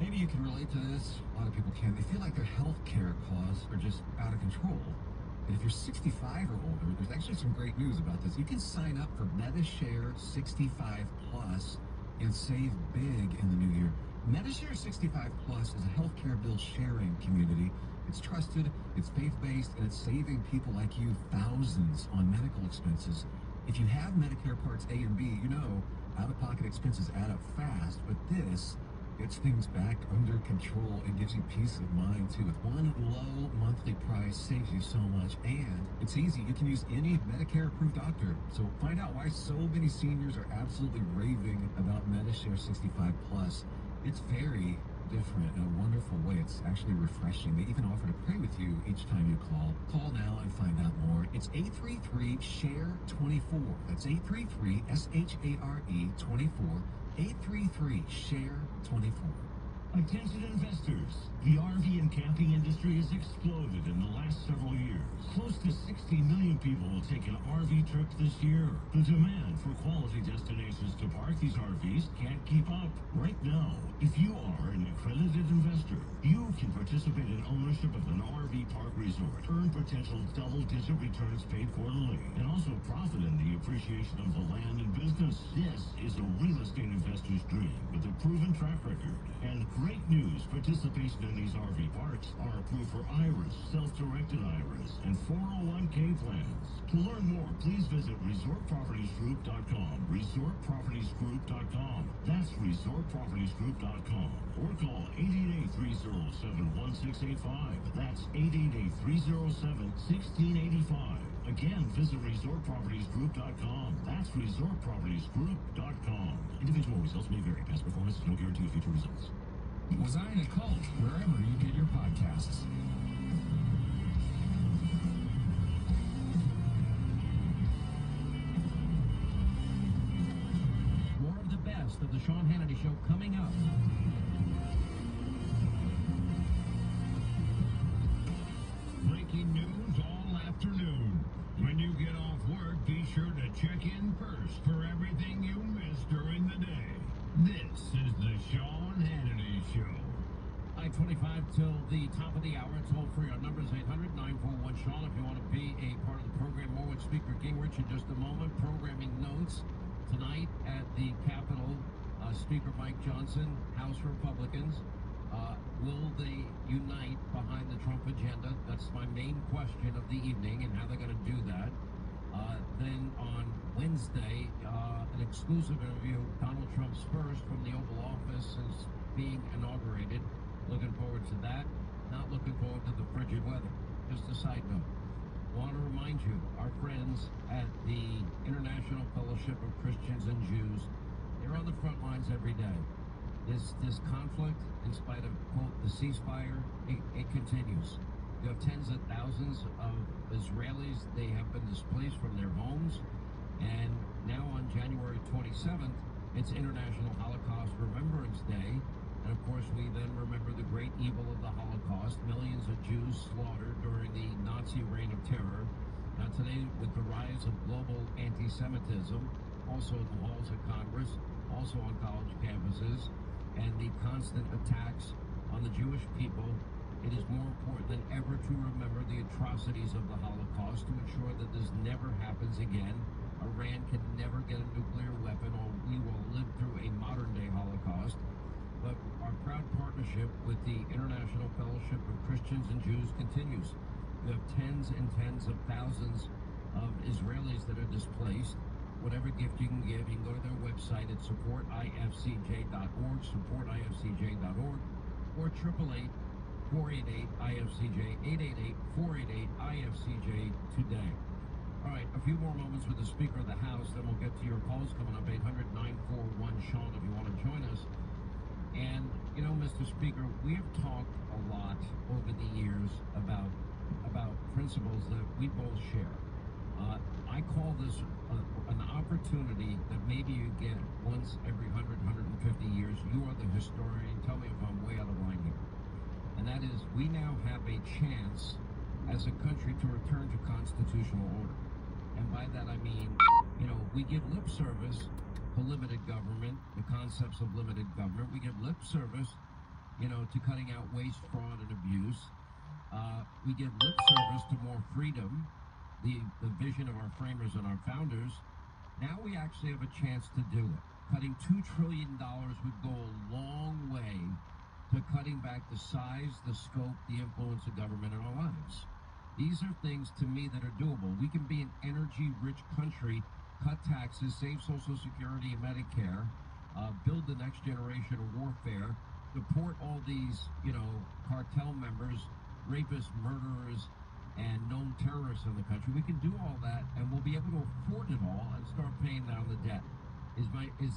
Maybe you can relate to this. A lot of people can. They feel like their health care costs are just out of control. And if you're 65 or older, there's actually some great news about this. You can sign up for MediShare 65 Plus and save big in the new year. MediShare 65 Plus is a healthcare bill sharing community. It's trusted, it's faith-based, and it's saving people like you thousands on medical expenses. If you have Medicare Parts A and B, you know out-of-pocket expenses add up fast, but this gets things back under control and gives you peace of mind too. With one low monthly price, saves you so much, and it's easy. You can use any Medicare-approved doctor. So find out why so many seniors are absolutely raving about MediShare 65 Plus. It's very different in a wonderful way. It's actually refreshing. They even offer to pray with you each time you call. Call now and find out more. It's 833-SHARE-24. That's 833-SHARE-24. 833-SHARE-24. Attention investors, the RV and camping industry has exploded in the last several years. Close to 60 million people will take an RV trip this year. The demand for quality destinations to park these RVs can't keep up. Right now, if you are an accredited investor, you can participate in ownership of an RV park resort, earn potential double-digit returns paid quarterly, and also profit in the appreciation of the land and business. This is a real estate investor's dream with a proven track record. And great news, participation in these RV parks are approved for IRAs, self-directed IRAs, and 401k plans. To learn more, please visit resortpropertiesgroup.com. Resortpropertiesgroup.com. That's resortpropertiesgroup.com. Or call 888-307-1685. That's 888-307-1685. Again, visit resortpropertiesgroup.com. That's resortpropertiesgroup.com. Individual results may vary. Past performance is no guarantee of future results. Was I in a cult? Wherever you get your podcasts. More of the best of the Sean Hannity Show coming up. Breaking news all afternoon. When you get off work, be sure to check in first for everything you missed during the day. This is the Sean Hannity Show. I-25 till the top of the hour. Toll free. Our number is 800-941-SEAN if you want to be a part of the program. More with Speaker Gingrich in just a moment. Programming notes tonight at the Capitol. Speaker Mike Johnson, House Republicans. Will they unite behind the Trump agenda? That's my main question of the evening, and how they're going to do that. Then on Wednesday, an exclusive interview, Donald Trump's first from the Oval Office is being inaugurated. Looking forward to that. Not looking forward to the frigid weather. Just a side note. Want to remind you, our friends at the International Fellowship of Christians and Jews, they're on the front lines every day. This conflict, in spite of, quote, the ceasefire, it continues. You have tens of thousands of Israelis. They have been displaced from their homes. And now on January 27th, it's International Holocaust Remembrance Day. And of course, we then remember the great evil of the Holocaust, millions of Jews slaughtered during the Nazi reign of terror. Now today, with the rise of global anti-Semitism, also in the halls of Congress, also on college campuses, and the constant attacks on the Jewish people, it is more important than ever to remember the atrocities of the Holocaust to ensure that this never happens again. Iran can never get a nuclear weapon, or we will live through a modern-day Holocaust. But our proud partnership with the International Fellowship of Christians and Jews continues. We have tens and tens of thousands of Israelis that are displaced. Whatever gift you can give, you can go to their website at supportifcj.org, supportifcj.org, or 888-488-IFCJ, 888-488-IFCJ today. All right, a few more moments with the Speaker of the House, then we'll get to your calls coming up, 800-941-SEAN if you want to join us. And, you know, Mr. Speaker, we have talked a lot over the years about principles that we both share. I call this an opportunity that maybe you get once every 100, 150 years. You are the historian. Tell me if I'm way out of line here. And that is, we now have a chance as a country to return to constitutional order. And by that I mean, you know, we give lip service to limited government, the concepts of limited government. We give lip service, you know, to cutting out waste, fraud, and abuse. We give lip service to more freedom, the vision of our framers and our founders. Now we actually have a chance to do it. Cutting $2 trillion would go a long way to cutting back the size, the scope, the influence of government in our lives. These are things, to me, that are doable. We can be an energy-rich country, cut taxes, save Social Security and Medicare, build the next generation of warfare, deport all these, you know, cartel members, rapists, murderers, and known terrorists in the country. We can do all that, and we'll be able to afford it all and start paying down the debt. Is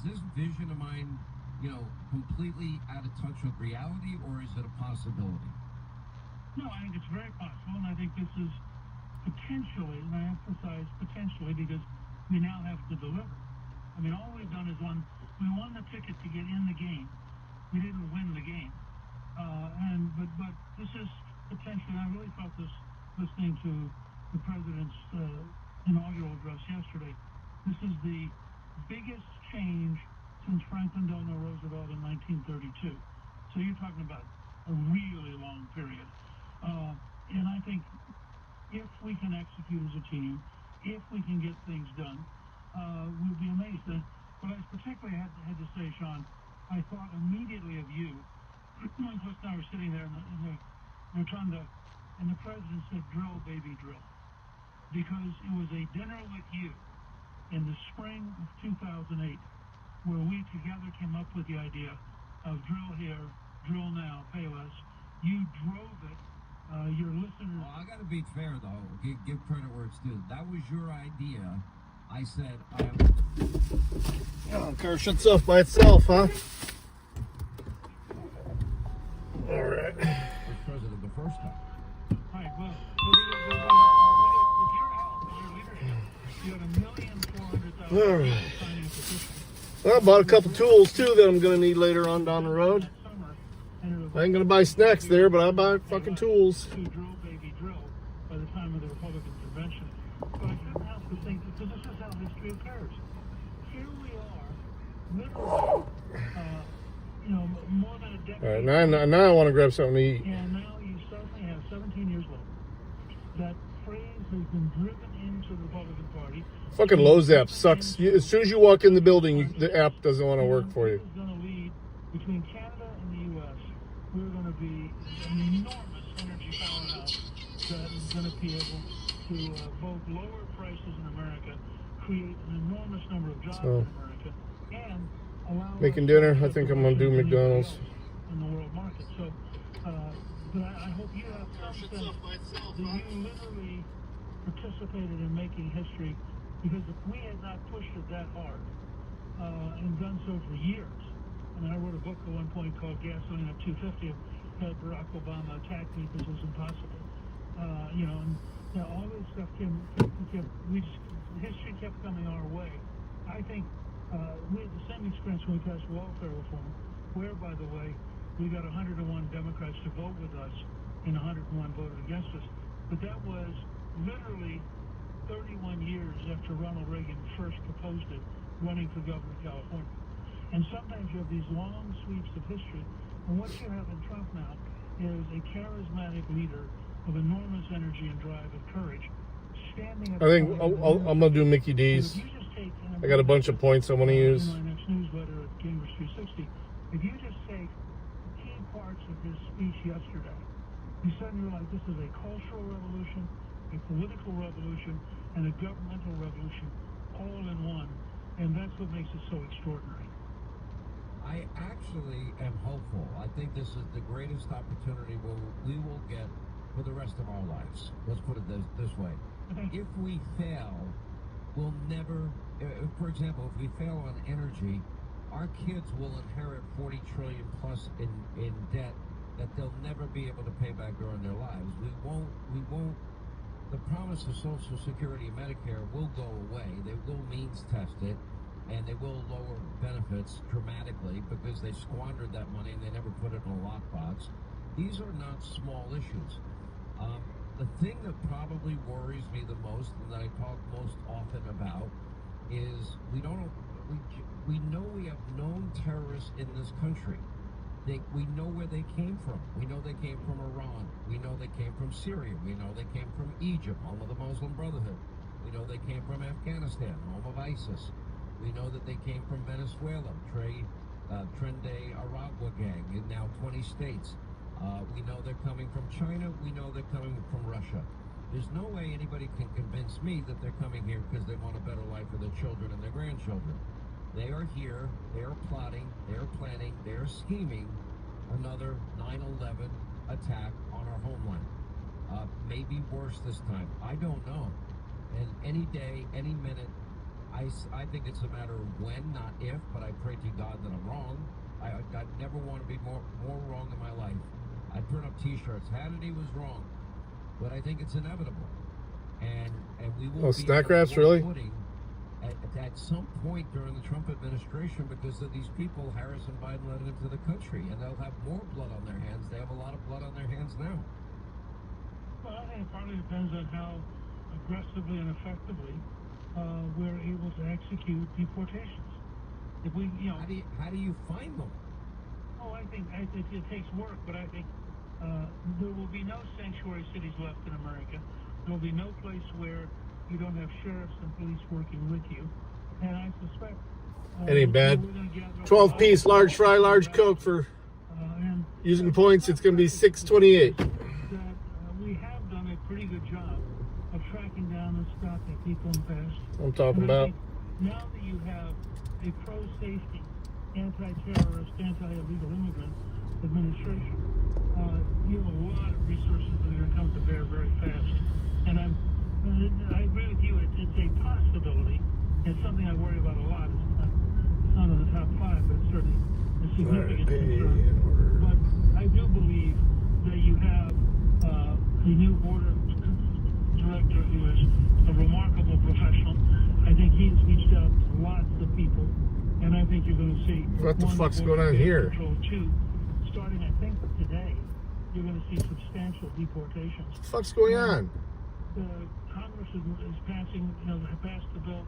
this vision of mine, you know, completely out of touch with reality, or is it a possibility? No, I think it's very possible, and I think this is potentially, and I emphasize potentially because we now have to deliver. I mean, all we've done is we won the ticket to get in the game. We didn't win the game. But this is potentially, and I really felt this listening to the president's inaugural address yesterday. This is the biggest change since Franklin Delano Roosevelt in 1932. So you're talking about a really long period. And I think if we can execute as a team, if we can get things done, will be amazed. But I particularly had to say, Sean, I thought immediately of you. When Chris and I were sitting there in the rotunda, and the president said, "Drill, baby, drill," because it was a dinner with you in the spring of 2008, where we together came up with the idea of drill here, drill now, pay less. You drove it. Your listeners. I got to be fair, though. Give credit where it's due. That was your idea. I said, I am. Oh, car shuts off by itself, huh? All right. Was president the first time. Right, well, with your help, with your leadership, you had 1,400,000 All right. signing a petition. Well, I bought a couple tools too that I'm gonna need later on down the road. I ain't gonna buy snacks there, but I'll buy fucking tools. To drill, baby, drill, by the time of the Republican convention. But I couldn't help but think, because this is how history occurs. Here we are, literally, more than a decade. All right, now I want to grab something to eat. And now you suddenly have 17 years later. That phrase has been driven into the Republican Party. Fucking Lowe's app sucks. As soon as you walk in the building, the app doesn't want to work for you. Going to lead between Canada and the U.S. We're going to be an enormous energy powerhouse that is going to be able to both lower prices in America, create an enormous number of jobs in America, and allow Making dinner. I think I'm gonna do McDonald's. In the world market. So, but I hope you have some sense that you literally participated in making history, because if we had not pushed it that hard and done so for years. And I wrote a book at one point called Gasoline at 250. Had Barack Obama attack me because it was impossible. And all this stuff history kept coming our way. I think we had the same experience when we passed welfare reform, where, by the way, we got 101 Democrats to vote with us and 101 voted against us. But that was literally 31 years after Ronald Reagan first proposed it, running for governor of California. And sometimes you have these long sweeps of history, and what you have in Trump now is a charismatic leader of enormous energy and drive and courage, standing up. I think I'm gonna do Mickey D's. I got a bunch of points I want to use. In my next newsletter at Gamers 360, if you just take key parts of his speech yesterday, you suddenly realize this is a cultural revolution, a political revolution, and a governmental revolution all in one, and that's what makes it so extraordinary. I actually am hopeful. I think this is the greatest opportunity we will get for the rest of our lives. Let's put it this way. If we fail, we'll never, for example, if we fail on energy, our kids will inherit 40 trillion plus in debt that they'll never be able to pay back during their lives. We won't, the promise of Social Security and Medicare will go away. They will means test it, and they will lower benefits dramatically because they squandered that money and they never put it in a lockbox. These are not small issues. The thing that probably worries me the most and that I talk most often about is we know we have known terrorists in this country. We know where they came from. We know they came from Iran. We know they came from Syria. We know they came from Egypt, home of the Muslim Brotherhood. We know they came from Afghanistan, home of ISIS. We know that they came from Venezuela, Trinidad Aragua gang in now 20 states. We know they're coming from China. We know they're coming from Russia. There's no way anybody can convince me that they're coming here because they want a better life for their children and their grandchildren. They are here. They are plotting. They are planning. They are scheming another 9/11 attack on our homeland. Maybe worse this time. I don't know. And any day, any minute, I think it's a matter of when, not if, but I pray to God that I'm wrong. I never want to be more wrong in my life. I print up T-shirts. Hannity was wrong, but I think it's inevitable, and we will. Oh, snack wraps, really? At some point during the Trump administration, because of these people Harris and Biden let into the country, and they'll have more blood on their hands. They have a lot of blood on their hands now. Well, I think it partly depends on how aggressively and effectively we're able to execute deportations. If we, how do you find them? Oh, I think it takes work, but I think there will be no sanctuary cities left in America. There will be no place where you don't have sheriffs and police working with you. And I suspect It ain't bad. we're gonna gather up 12-piece, large fry, large Coke for and using points. It's going to be $6.28. that we have done a pretty good job of tracking down and stopping people in the past. I'm talking And I about. think now that you have a pro-safety, anti-terrorist, anti-illegal immigrant administration, you have a lot of resources that are going to come to bear very fast. And I agree with you. It's a possibility. It's something I worry about a lot. It's not in the top 5, but it's certainly a significant concern. But I do believe that you have a new border director who is a remarkable professional. I think he's reached out to lots of people, and I think you're going to see What the fuck's going on here? Control 2, starting I think today, you're going to see substantial deportations. What the fuck's going on? Congress is passing, passed the bill,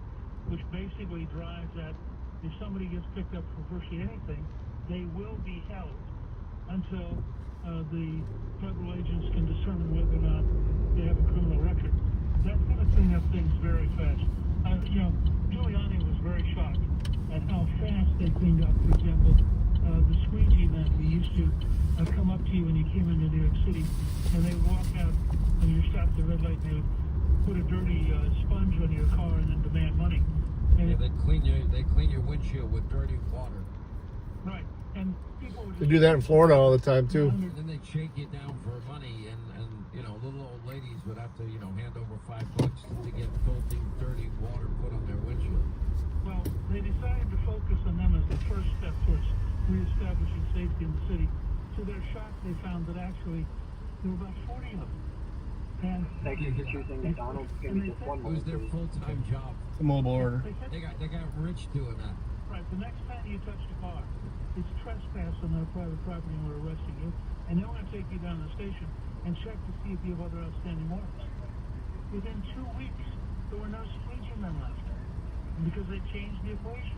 which basically drives that if somebody gets picked up for virtually anything, they will be held until the federal agents can determine whether or not they have a criminal record. That's going to clean up things very fast. Giuliani was very shocked at how fast they cleaned up. For example, the squeegee men who used to come up to you when you came into New York City, and they would walk out when you stopped at the red light, and they would put a dirty sponge on your car and then demand money. And Yeah, they clean your windshield with dirty water. right, and people would They do that in Florida all the time, too. And then they shake you down for money, and little old ladies would have to, hand over $5 to get filthy, dirty water put on their windshield. Well, they decided to focus on them as the first step towards reestablishing safety in the city. To their shock, they found that actually there were about 40 of them. And thank you for choosing McDonald's. Give me just one It was moment, their please. full-time job. It's a mobile order. They got rich doing that. right, the next time you touch the car, it's trespass on their private property and we're arresting you. And they want to take you down to the station and check to see if you have other outstanding warrants. Within 2 weeks, there were no squeegee men left because they changed the equation.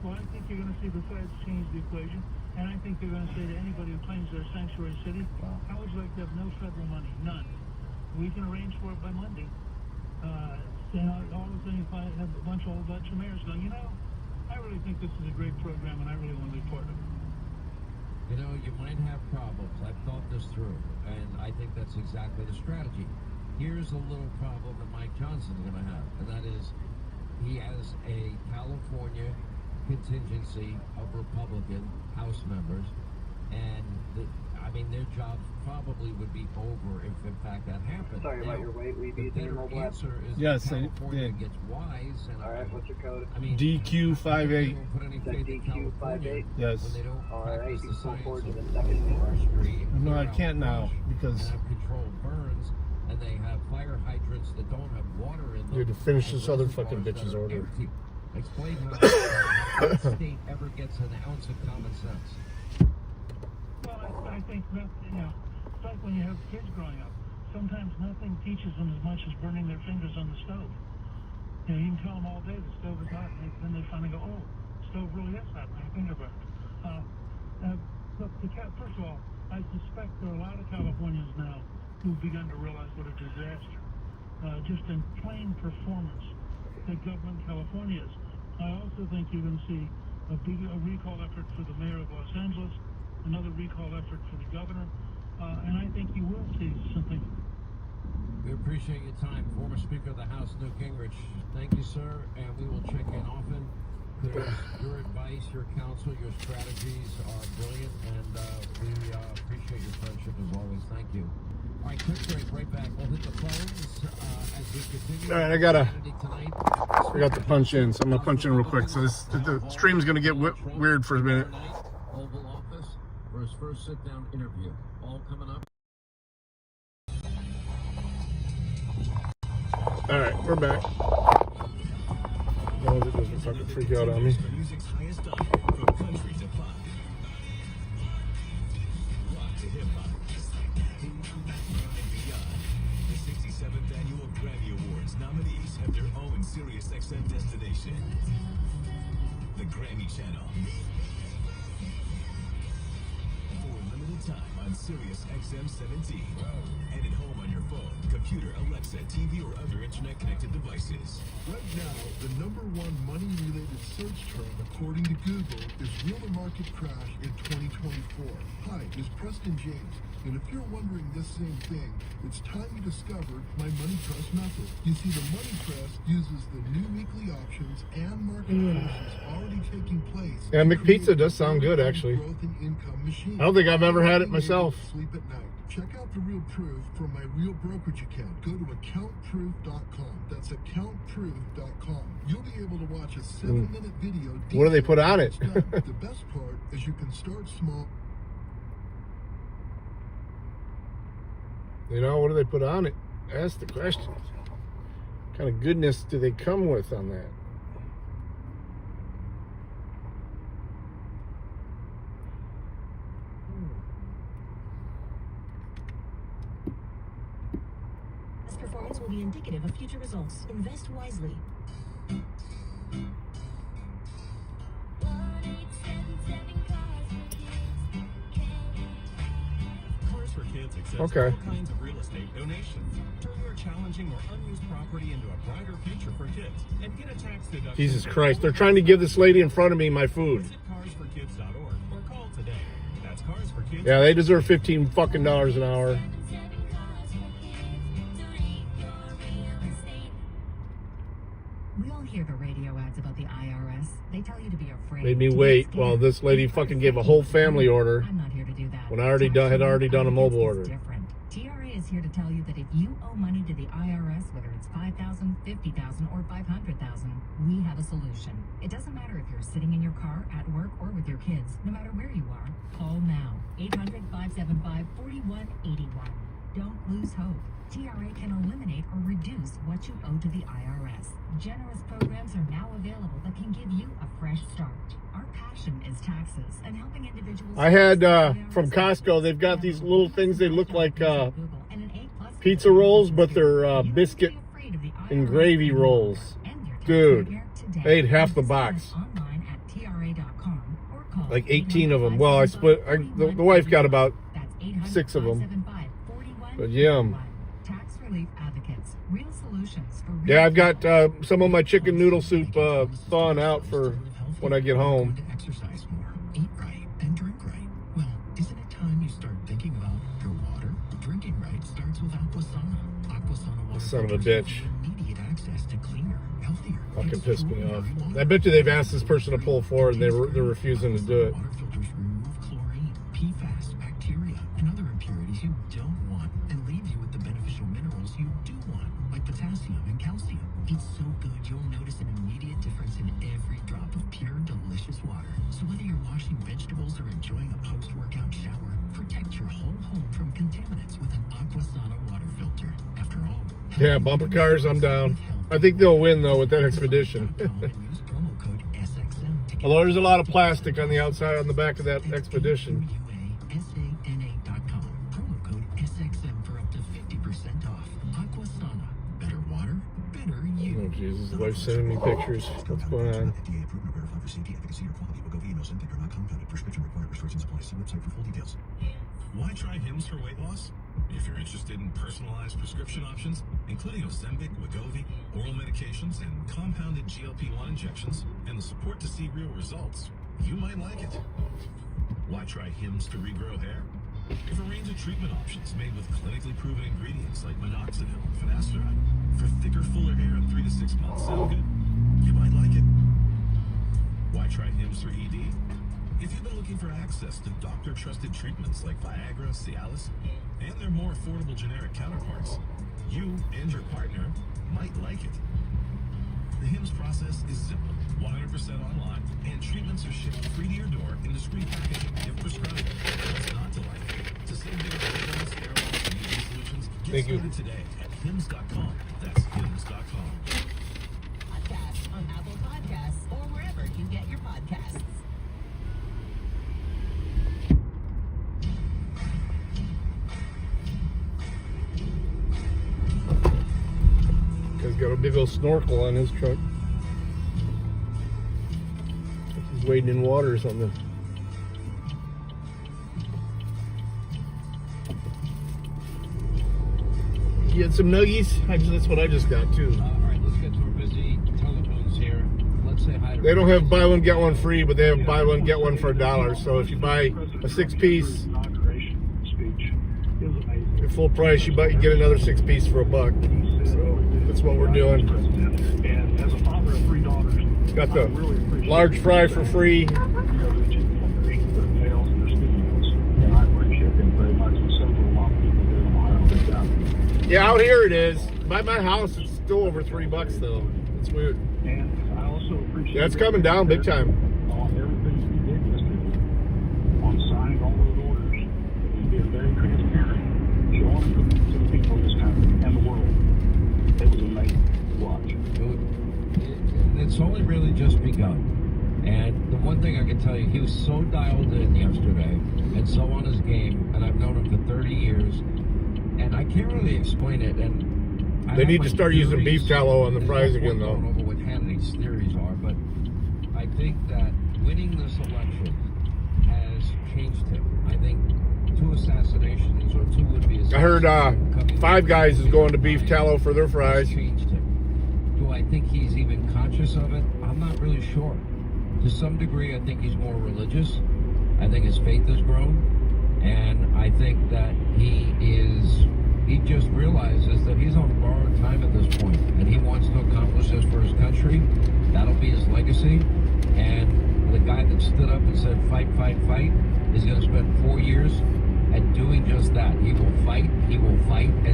Well, I think you're going to see the feds change the equation, and I think they're going to say to anybody who claims they're a sanctuary city, how would you like to have no federal money? None. We can arrange for it by Monday. All of a sudden you have a bunch of mayors going, I really think this is a great program, and I really want to be part of it. You might have problems. I've thought this through, and I think that's exactly the strategy. Here's a little problem that Mike Johnson's going to have, and that is he has a California contingency of Republican House members, and their jobs probably would be over if, in fact, that happened. Sorry about your wait. Will you be using your mobile app? Answer is Yes, I California did. gets wise, and All right, what's your code? DQ58. Put any Is that faith in California DQ58? Yes. when they don't All right, practice you the can pull science forward to of the second floor. forestry and No, I clear out can't now brush because and have controlled burns, and they have fire hydrants that don't have water in them. you had to finish this and other reservoirs fucking that bitch's are order. empty. Explain how what state ever gets an ounce of common sense. Well, I think that, it's like when you have kids growing up. Sometimes nothing teaches them as much as burning their fingers on the stove. You can tell them all day the stove is hot, and then they finally go, oh, the stove really is hot, my finger burned. Look, first of all, I suspect there are a lot of Californians now who've begun to realize what a disaster, just in plain performance, that government California is. I also think you're going to see a recall effort for the mayor of Los Angeles, another recall effort for the governor, and I think you will see something. We appreciate your time. Former Speaker of the House, Newt Gingrich. Thank you, sir, and we will check in often. Your advice, your counsel, your strategies are brilliant, and we appreciate your friendship as always. Thank you. All right, quick break, right back. We'll hit the phones as we continue. All right, I got to punch in, so I'm gonna punch in real quick. So the stream's gonna get weird for a minute. Oval Office for his first sit-down interview. All coming up. All right, we're back. No, it doesn't fucking freak out on me. Music's highest dive from country to pop. Rock to hip hop. And beyond. The 67th Annual Grammy Awards nominees have their own SiriusXM destination. The Grammy Channel. For a limited anytime on Sirius XM 17. And at home on your phone, computer, Alexa, TV, or other internet-connected devices. Right now, the #1 money-related search term, according to Google, is will the market crash in 2024? Hi, it's Preston James. And if you're wondering this same thing, it's time you discovered my Money Press method. You see, the Money Press uses the new weekly options and market forces already taking place. Yeah, McPizza does sound good, actually. Growth and income machine. I don't think I've ever had it myself. Sleep at night. Check out the real proof from my real brokerage account. Go to accountproof.com. That's accountproof.com. You'll be able to watch a 7-minute video. What do they put on it? The best part is you can start small. You know, what do they put on it? That's the question. What kind of goodness do they come with on that? This performance will be indicative of future results. Invest wisely. Cars for Kids accepts Okay. all kinds of real estate donations. Turn your challenging or unused property into a brighter future for kids and get a tax deduction. Jesus Christ, they're trying to give this lady in front of me my food. Visit carsforkids.org or call today. That's Cars for Kids. Yeah, they deserve $15 fucking an hour. We all hear the radio ads about the IRS. They tell you to be afraid. Made me to be wait scared. while this lady fucking gave a whole family order I'm not here to do that. when I already had already done a mobile order. Different. TRA is here to tell you that if you owe money to the IRS, whether it's $5,000, $50,000, or $500,000, we have a solution. It doesn't matter if you're sitting in your car, at work, or with your kids. No matter where you are, call now. 800-575-4181. Don't lose hope. TRA can eliminate or reduce what you owe to the IRS. Generous programs are now available that can give you a fresh start. Our passion is taxes and helping individuals. I had from Costco, they've got these little things, they look like pizza rolls, but they're biscuit and gravy rolls. Dude, they ate half the box. Like 18 of them. Well, I split, the wife got about 6 of them. But yum. Tax relief advocates. Real solutions for Yeah, I've got some of my chicken noodle soup thawing out for when I get home. Exercise more, eat right, and drink right. Well, isn't it time you start thinking about your water? Drinking right starts with Aquasana. Aquasana water Son of a filters bitch. give you immediate access to cleaner, healthier. Fucking pissed me off. I bet you they've asked this person to pull forward and they're refusing to do it. Water filters remove chlorine, PFAS, bacteria, and other impurities you don't want, and leave you with the beneficial minerals you do want, like potassium and calcium. It's so good you'll notice an immediate difference in every drop of pure, delicious water. So whether you're washing vegetables or enjoying a post-workout shower, protect your whole home from contaminants with an Aquasana water filter. After all, Yeah, bumper cars, I'm down. I think they'll win, though, with that expedition. Although there's a lot of plastic on the outside, on the back of that expedition. sana.com. Promo code SXM for up to 50% off. Aquasana. Better water, better you. Oh, Jesus. The wife's sending me pictures. What's going on? FDA approved and verified for safety, efficacy, or quality. Wegovy and Ozempic are not compounded. Prescription required. Restrictions apply. See website for full details. Why try Hims for weight loss? If you're interested in personalized prescription options, including Ozempic, Wegovy, oral medications, and compounded GLP-1 injections, and the support to see real results, you might like it. Why try Hims to regrow hair? If a range of treatment options made with clinically proven ingredients like minoxidil and finasteride for thicker, fuller hair in 3 to 6 months sound good, you might like it. Why try Hims for ED? If you've been looking for access to doctor-trusted treatments like Viagra, Cialis, and their more affordable generic counterparts, you and your partner might like it. The Hims process is simple, 100% online, and treatments are shipped free to your door in discreet packaging if prescribed. What's not to like? To save big hair loss, and ED solutions, get started today at Hims.com. That's Hims.com. Podcasts on Apple Podcasts or wherever you get your podcasts. Guy's got a big old snorkel on his truck. He's wading in water or something. Get some nuggies. That's what I just got too. All right, let's get to our busy telephones here. Let's say hi to... They don't have buy one get one free, but they have buy one get one for $1. So if you buy a 6-piece at full price, you get another 6-piece for $1. So that's what we're doing. And as a father of 3 daughters, got the large fry for free. Yeah, out here it is. By my house, it's still over $3 though. It's weird. And I also appreciate. Yeah, it's coming down big time. On everything you did yesterday, on signing all those orders, and being very transparent, showing to the people of this country and the world. It was amazing to watch. It's only really just begun. And the one thing I can tell you, he was so dialed in yesterday and so on his game, and I've known him for 30 years. And I can't really explain it. And they need to start using beef tallow on the fries again, though. I don't know what Hannity's theories are, but I think that winning this election has changed him. I think 2 assassinations or 2 would-be assassinations. I heard Five Guys is going to beef tallow for their fries. Changed him. Do I think he's even conscious of it? I'm not really sure. To some degree, I think he's more religious. I think his faith has grown. And I think that he just realizes that he's on borrowed time at this point, and he wants to accomplish this for his country. That'll be his legacy. And the guy that stood up and said, fight, fight, fight, is going to spend 4 years and doing just that. He will fight, and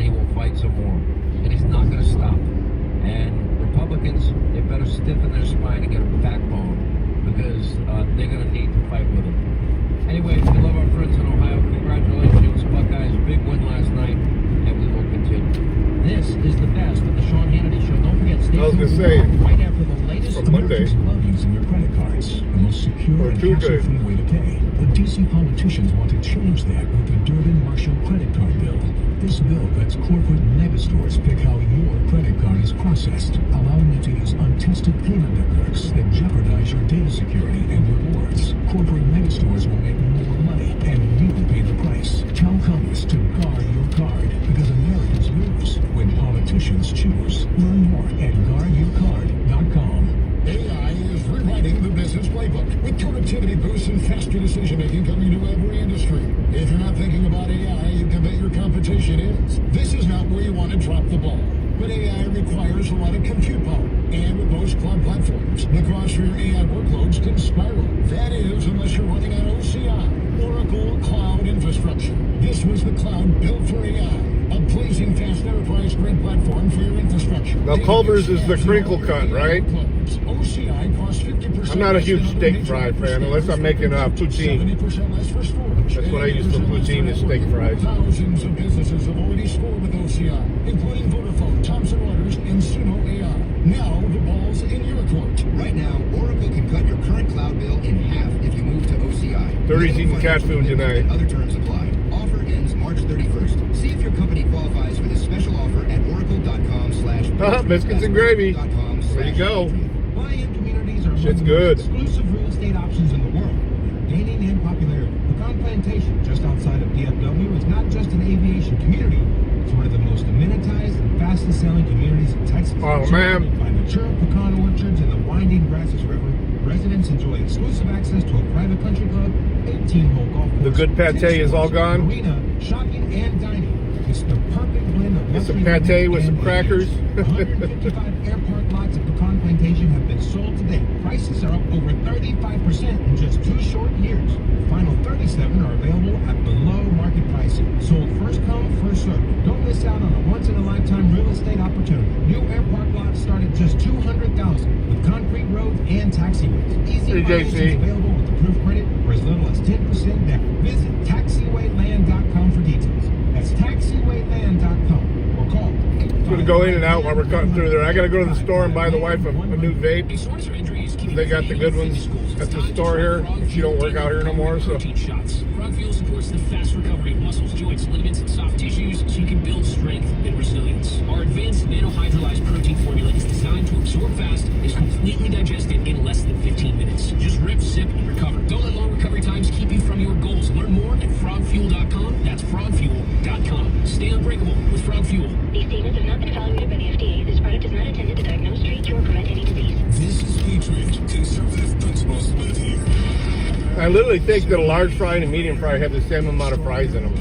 he will fight some more. And he's not going to stop. And Republicans, they better stiffen their spine and get a backbone, because they're going to need to fight with him. Anyway, we love our friends in Ohio. Congratulations, Buckeyes. Big win last night, and we will continue. This is the best of the Sean Hannity Show. Don't forget, stay tuned right after the latest. From Monday. Love using your credit cards. The most secure and hassle-free way to pay. The D.C. politicians want to change that with the Durbin-Marshall credit card bill. This bill lets corporate megastores pick how your credit card is processed, allowing you to use untested payment networks that jeopardize your data security and rewards. Corporate megastores will make more money, and you pay the price. Tell Congress to guard your card, because Americans lose when politicians choose. Learn more at guardyourcard.com. AI is rewriting the business playbook with productivity boosts and faster decision-making coming to every industry. If you're not thinking about AI, you can bet your competition is. This is not where you want to drop the ball. But AI requires a lot of compute power. And with most cloud platforms, the cost for your AI workloads can spiral. That is, unless you're running on OCI, Oracle Cloud Infrastructure. This was the cloud built for AI. A blazing fast enterprise-grade platform for your infrastructure. Now, Culver's is the crinkle cut, right? OCI costs 50%. I'm not a huge steak fry fan, unless I'm making poutine. 70% less for storage. That's what I use for poutine is steak fries. Thousands of businesses have already scored with OCI, including Vodafone, Thomson Reuters, and Suno AI. Now the ball's in your court. Right now, Oracle can cut your current cloud bill in half if you move to OCI. 30's eating cat food tonight. Other terms apply. Offer ends March 31st. See if your company qualifies for this special offer at oracle.com/. Biscuits and gravy. There you go. Buy-in communities are Shit's among good. the most exclusive real estate options in the world. Gaining in popularity. Pecan Plantation, just outside of DFW, is not just an aviation community. It's one of the most amenitized and fastest-selling communities in Texas. Oh, man. By mature pecan orchards and the winding Brazos River, residents enjoy exclusive access to a private country club, 18-hole golf course. The good pate is all gone. Arena, shopping, and dining. It's the perfect blend of Get some pate with some crackers. 155 airport lots at Pecan Plantation have been sold today. Prices are up over 35% in just 2 short years. The final 37 are available at below market pricing. Sold first come, first served. Don't miss out on a once-in-a-lifetime real estate opportunity. New airport lots start at just $200,000 with concrete roads and taxiways. Easy financing available with approved credit for as little as 10% down. Visit taxiwayland.com for details. That's taxiwayland.com or call. I'm going to go in and out while we're cutting through there. I got to go to the store and buy the wife a new vape. They got the good ones at the store here. She don't work out here no more, so. Frog Fuel supports the fast recovery of muscles, joints, ligaments, and soft tissues so you can build strength and resilience. Our advanced nanohydrolyzed protein formula is designed to absorb fast, is completely digested in less than 15 minutes. Just rip, sip, and recover. Don't let long recovery times keep you from your goals. Learn more at frogfuel.com. That's frogfuel.com. Stay unbreakable with Frog Fuel. These statements I literally think that a large fry and a medium fry have the same amount of fries in them.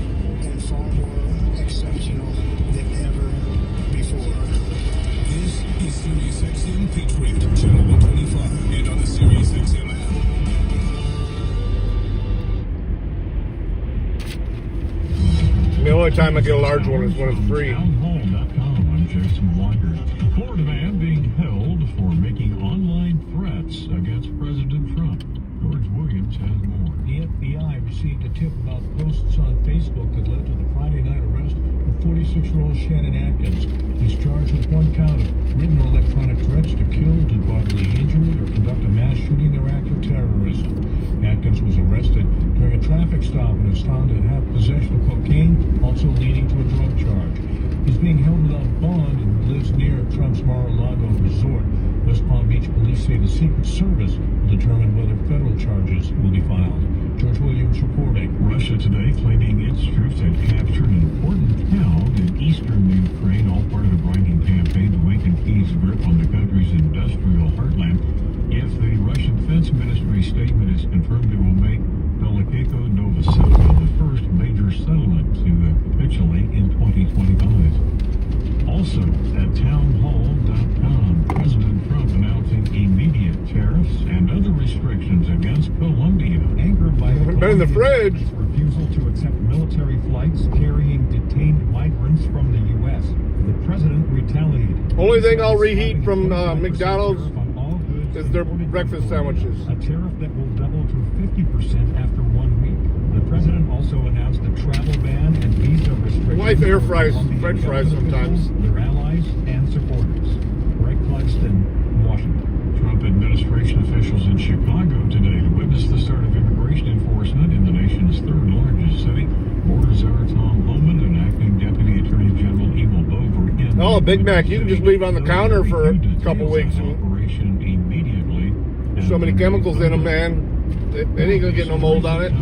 And far more exceptional than ever before. This is SiriusXM Patriot, Channel 125, and on the SiriusXM app. The only time I get a large one is when it's free. Townhall.com, I'm Jason Walker. Florida man being held for making online threats against President Trump. George Williams has more. The FBI received a tip about posts on Facebook that led to the Friday night arrest of 46-year-old Shannon Atkins. He's charged with one count of written or electronic threats to kill, do bodily injury, or conduct a mass shooting or act of terrorism. Atkins was arrested during a traffic stop and is found to have possession of cocaine, also leading to a drug charge. He's being held without bond and lives near Trump's Mar-a-Lago resort. West Palm Beach police say the Secret Service will determine whether federal charges will be filed. George Williams reporting. Russia today claiming its troops had captured an important town in eastern Ukraine, all part of a grinding campaign to weaken Kyiv's grip on the country's industrial heartland. If the Russian Defense Ministry statement is confirmed, it will make Velikaya Novosibirsk the first major settlement to capitulate in 2025. Also, at townhall.com, President Trump announcing immediate tariffs and other restrictions against Colombia. Angered by been in the fridge. Refusal to accept military flights carrying detained migrants from the U.S. The president retaliated. Only thing I'll reheat from McDonald's is their breakfast sandwiches. A tariff that will double to 50% after 1 week. The president also announced a travel ban and visa restrictions. My wife air fries French fries sometimes. Their allies and supporters. Greg Clugston, Washington. Trump administration officials in Chicago today to witness the start of immigration enforcement in the nation's third largest city. Border Czar Tom Homan and acting Deputy Attorney General Emil Bover. Oh, a Big Mac, you can just leave on the counter for a couple weeks. Operation immediately. So many chemicals in them, man. It ain't gonna get no mold on it.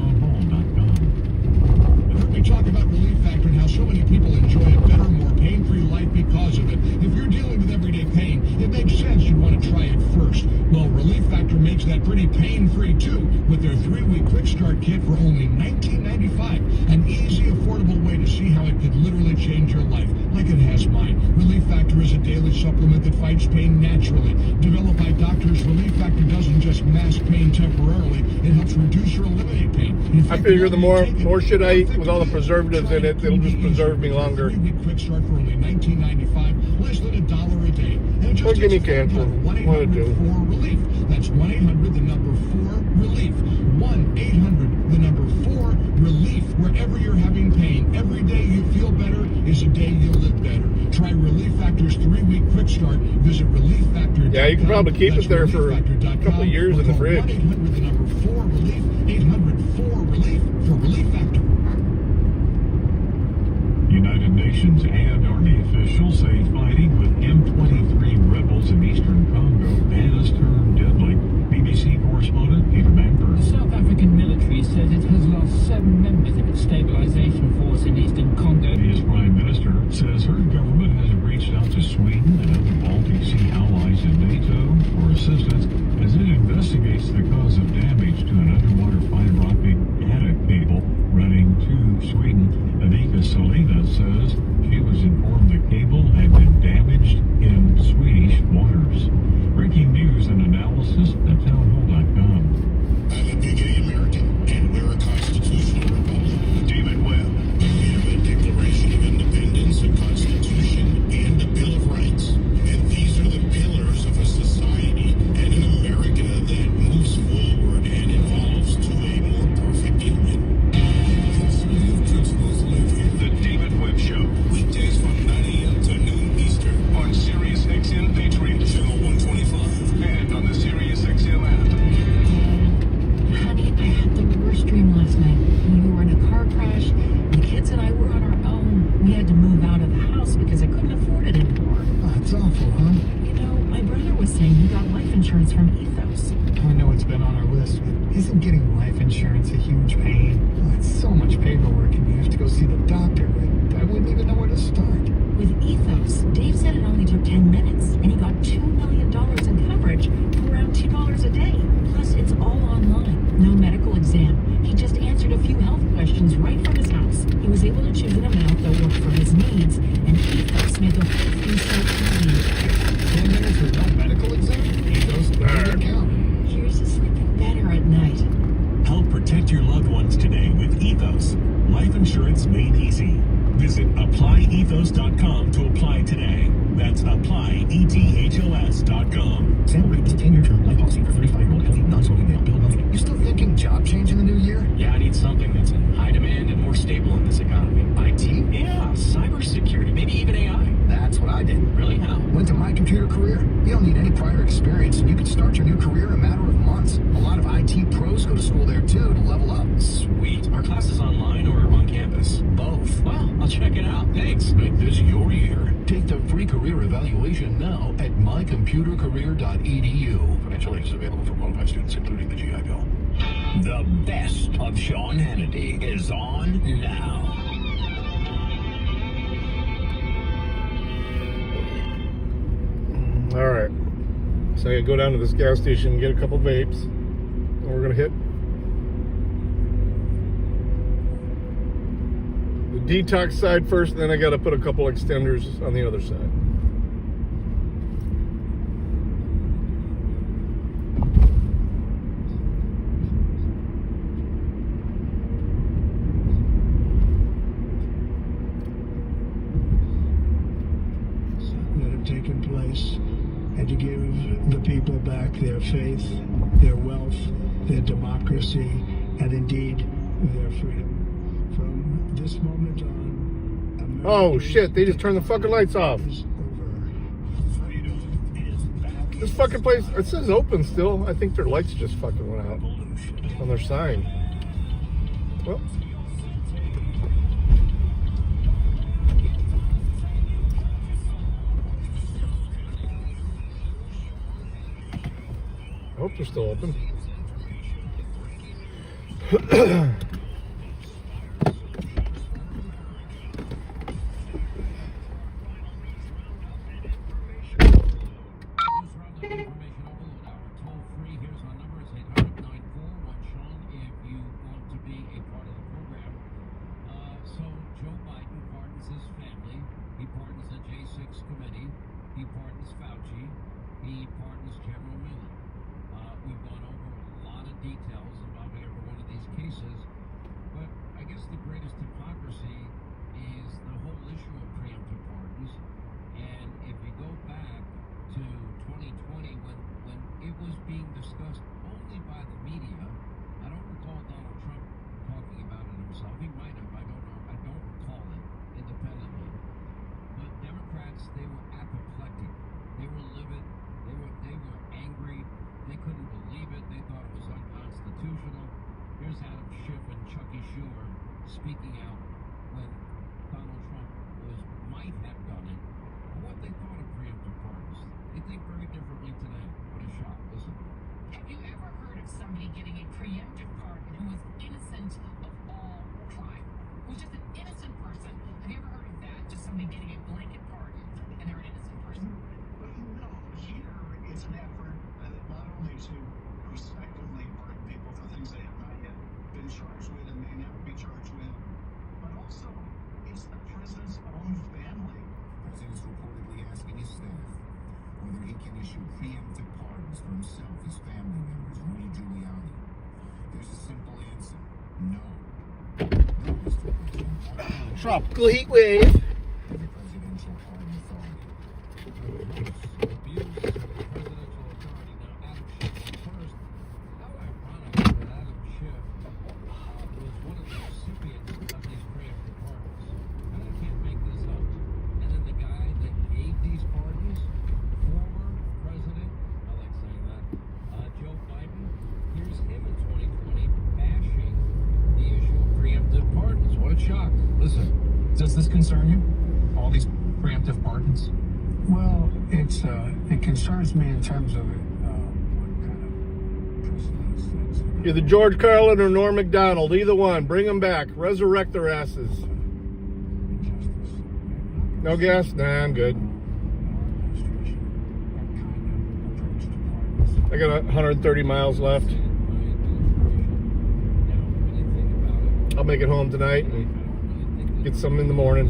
We talk about Relief Factor and how so many people enjoy a better, more pain-free life because of it. If you're dealing with everyday pain, it makes sense you'd want to try it first. Well, Relief Factor makes that pretty pain-free too, with their 3-week quick start kit for only $19.95. An easy, affordable way to see how it could literally change your life, like it has mine. Relief Factor is a daily supplement that fights pain naturally. Developed by doctors, Relief Factor doesn't just mask pain temporarily, it helps reduce or eliminate pain. I figure the more shit I eat with all the preservatives in it, it'll just preserve me longer. 3-week quick start for only $19.95, less than $1 a day. And Or give me cancer. 1-800-4-RELIEF. That's 1-800-4-RELIEF. 1-800-4-RELIEF. Wherever you're having pain, every day you feel better is a day you live better. Try Relief Factor's 3-week quick start. Visit ReliefFactor.com. Yeah, you can probably keep it there for a couple of years in the fridge. 1-800-4-RELIEF. 800-4-RELIEF for Relief Factor. United Nations and Army officials say fighting with M23 rebels in eastern Congo has turned deadly. BBC correspondent Peter Manford. The South African military says it has lost 7 members of its stabilization force in eastern Congo. His prime minister says her government has reached out to Sweden and other Baltic Sea allies in NATO for assistance as it investigates the cause of damage to an underwater fiber optic data cable running to Sweden. Anika Salina says she was informed the cable had been damaged in Swedish waters. Breaking news and analysis at townhall.com. I'm a big A American, and we're a constitutional republic. David Webb. We have a Declaration of Independence, a Constitution, and a Bill of Rights. And these are the pillars of a society and an America that moves forward and evolves to a more perfect union. Conservative principles live here. The David Webb Show. Weekdays from 9 a.m. to noon Eastern on SiriusXM Patriot Channel 125 and on the SiriusXM app. Honey, I had the worst dream last night. We were in a car crash. The kids and I were on our own. We had to move out of the house because I couldn't afford it anymore. Oh, it's awful, huh? You know, my brother was saying he got life insurance from Ethos. I know it's been on our list, but isn't getting life insurance a huge pain? Oh, it's so much paperwork, and you have to go see the doctor. I wouldn't even know where to start. With Ethos, Dave said it only took 10 minutes, and he got $2 million in coverage for around $2 a day. Plus, it's all online. No medical exam Thanks. Make this your year. Take the free career evaluation now at mycomputercareer.edu. Financial aid is available for qualified students, including the GI Bill. The best of Sean Hannity is on now. All right. So I go down to this gas station and get a couple vapes. And we're going to hit the detox side first, and then I got to put a couple extenders on the other side. That have taken place, and to give the people back their faith, their wealth, their democracy, and indeed their freedom. From this moment on, Oh shit, they just turned the fucking lights off. This fucking place, it says open still. I think their lights just fucking went out on their sign. Well. I hope they're still open. Speaking out when Donald Trump might have done it, or what they thought of preemptive pardons. They think very differently today. What a shock. Listen. Have you ever heard of somebody getting a preemptive pardon who was innocent of all crime? Who's just an innocent person? Have you ever heard of that? Just somebody getting a blanket pardon and they're an innocent person? No, here it's an effort not only to prospectively pardon people for things they have not yet been charged with and may never be charged with, but also it's the president's own family. The president is reportedly asking his staff whether he can issue preemptive pardons for himself, his family members, Rudy Giuliani. There's a simple answer: no. No, Mr. President. Tropical heat wave. The presidential pardon authority. Does this concern you? All these preemptive pardons? Well, it concerns me in terms of what kind of precedent sets. Either George Carlin or Norm Macdonald, either one. Bring them back. Resurrect their asses. No gas? Nah, I'm good. I got 130 miles left. I'll make it home tonight and get some in the morning.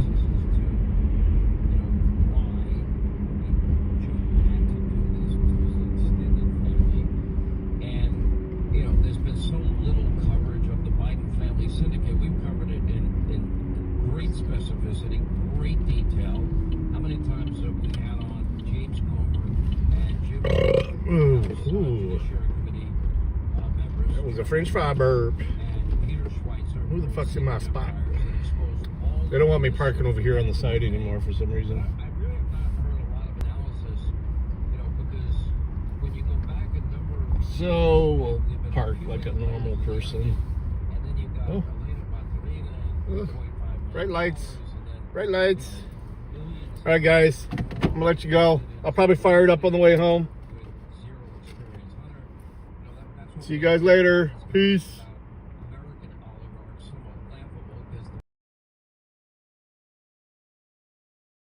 And, you know, there's been so little coverage of the Biden family syndicate. We've covered it in great specificity, great detail. How many times have we had on James Comer and Jim members? That was a French fry burp. Who the fuck's in my spot? They don't want me parking over here on the side anymore for some reason. So we'll park like a normal person. Oh. Bright lights. Bright lights. All right, guys. I'm gonna let you go. I'll probably fire it up on the way home. See you guys later. Peace.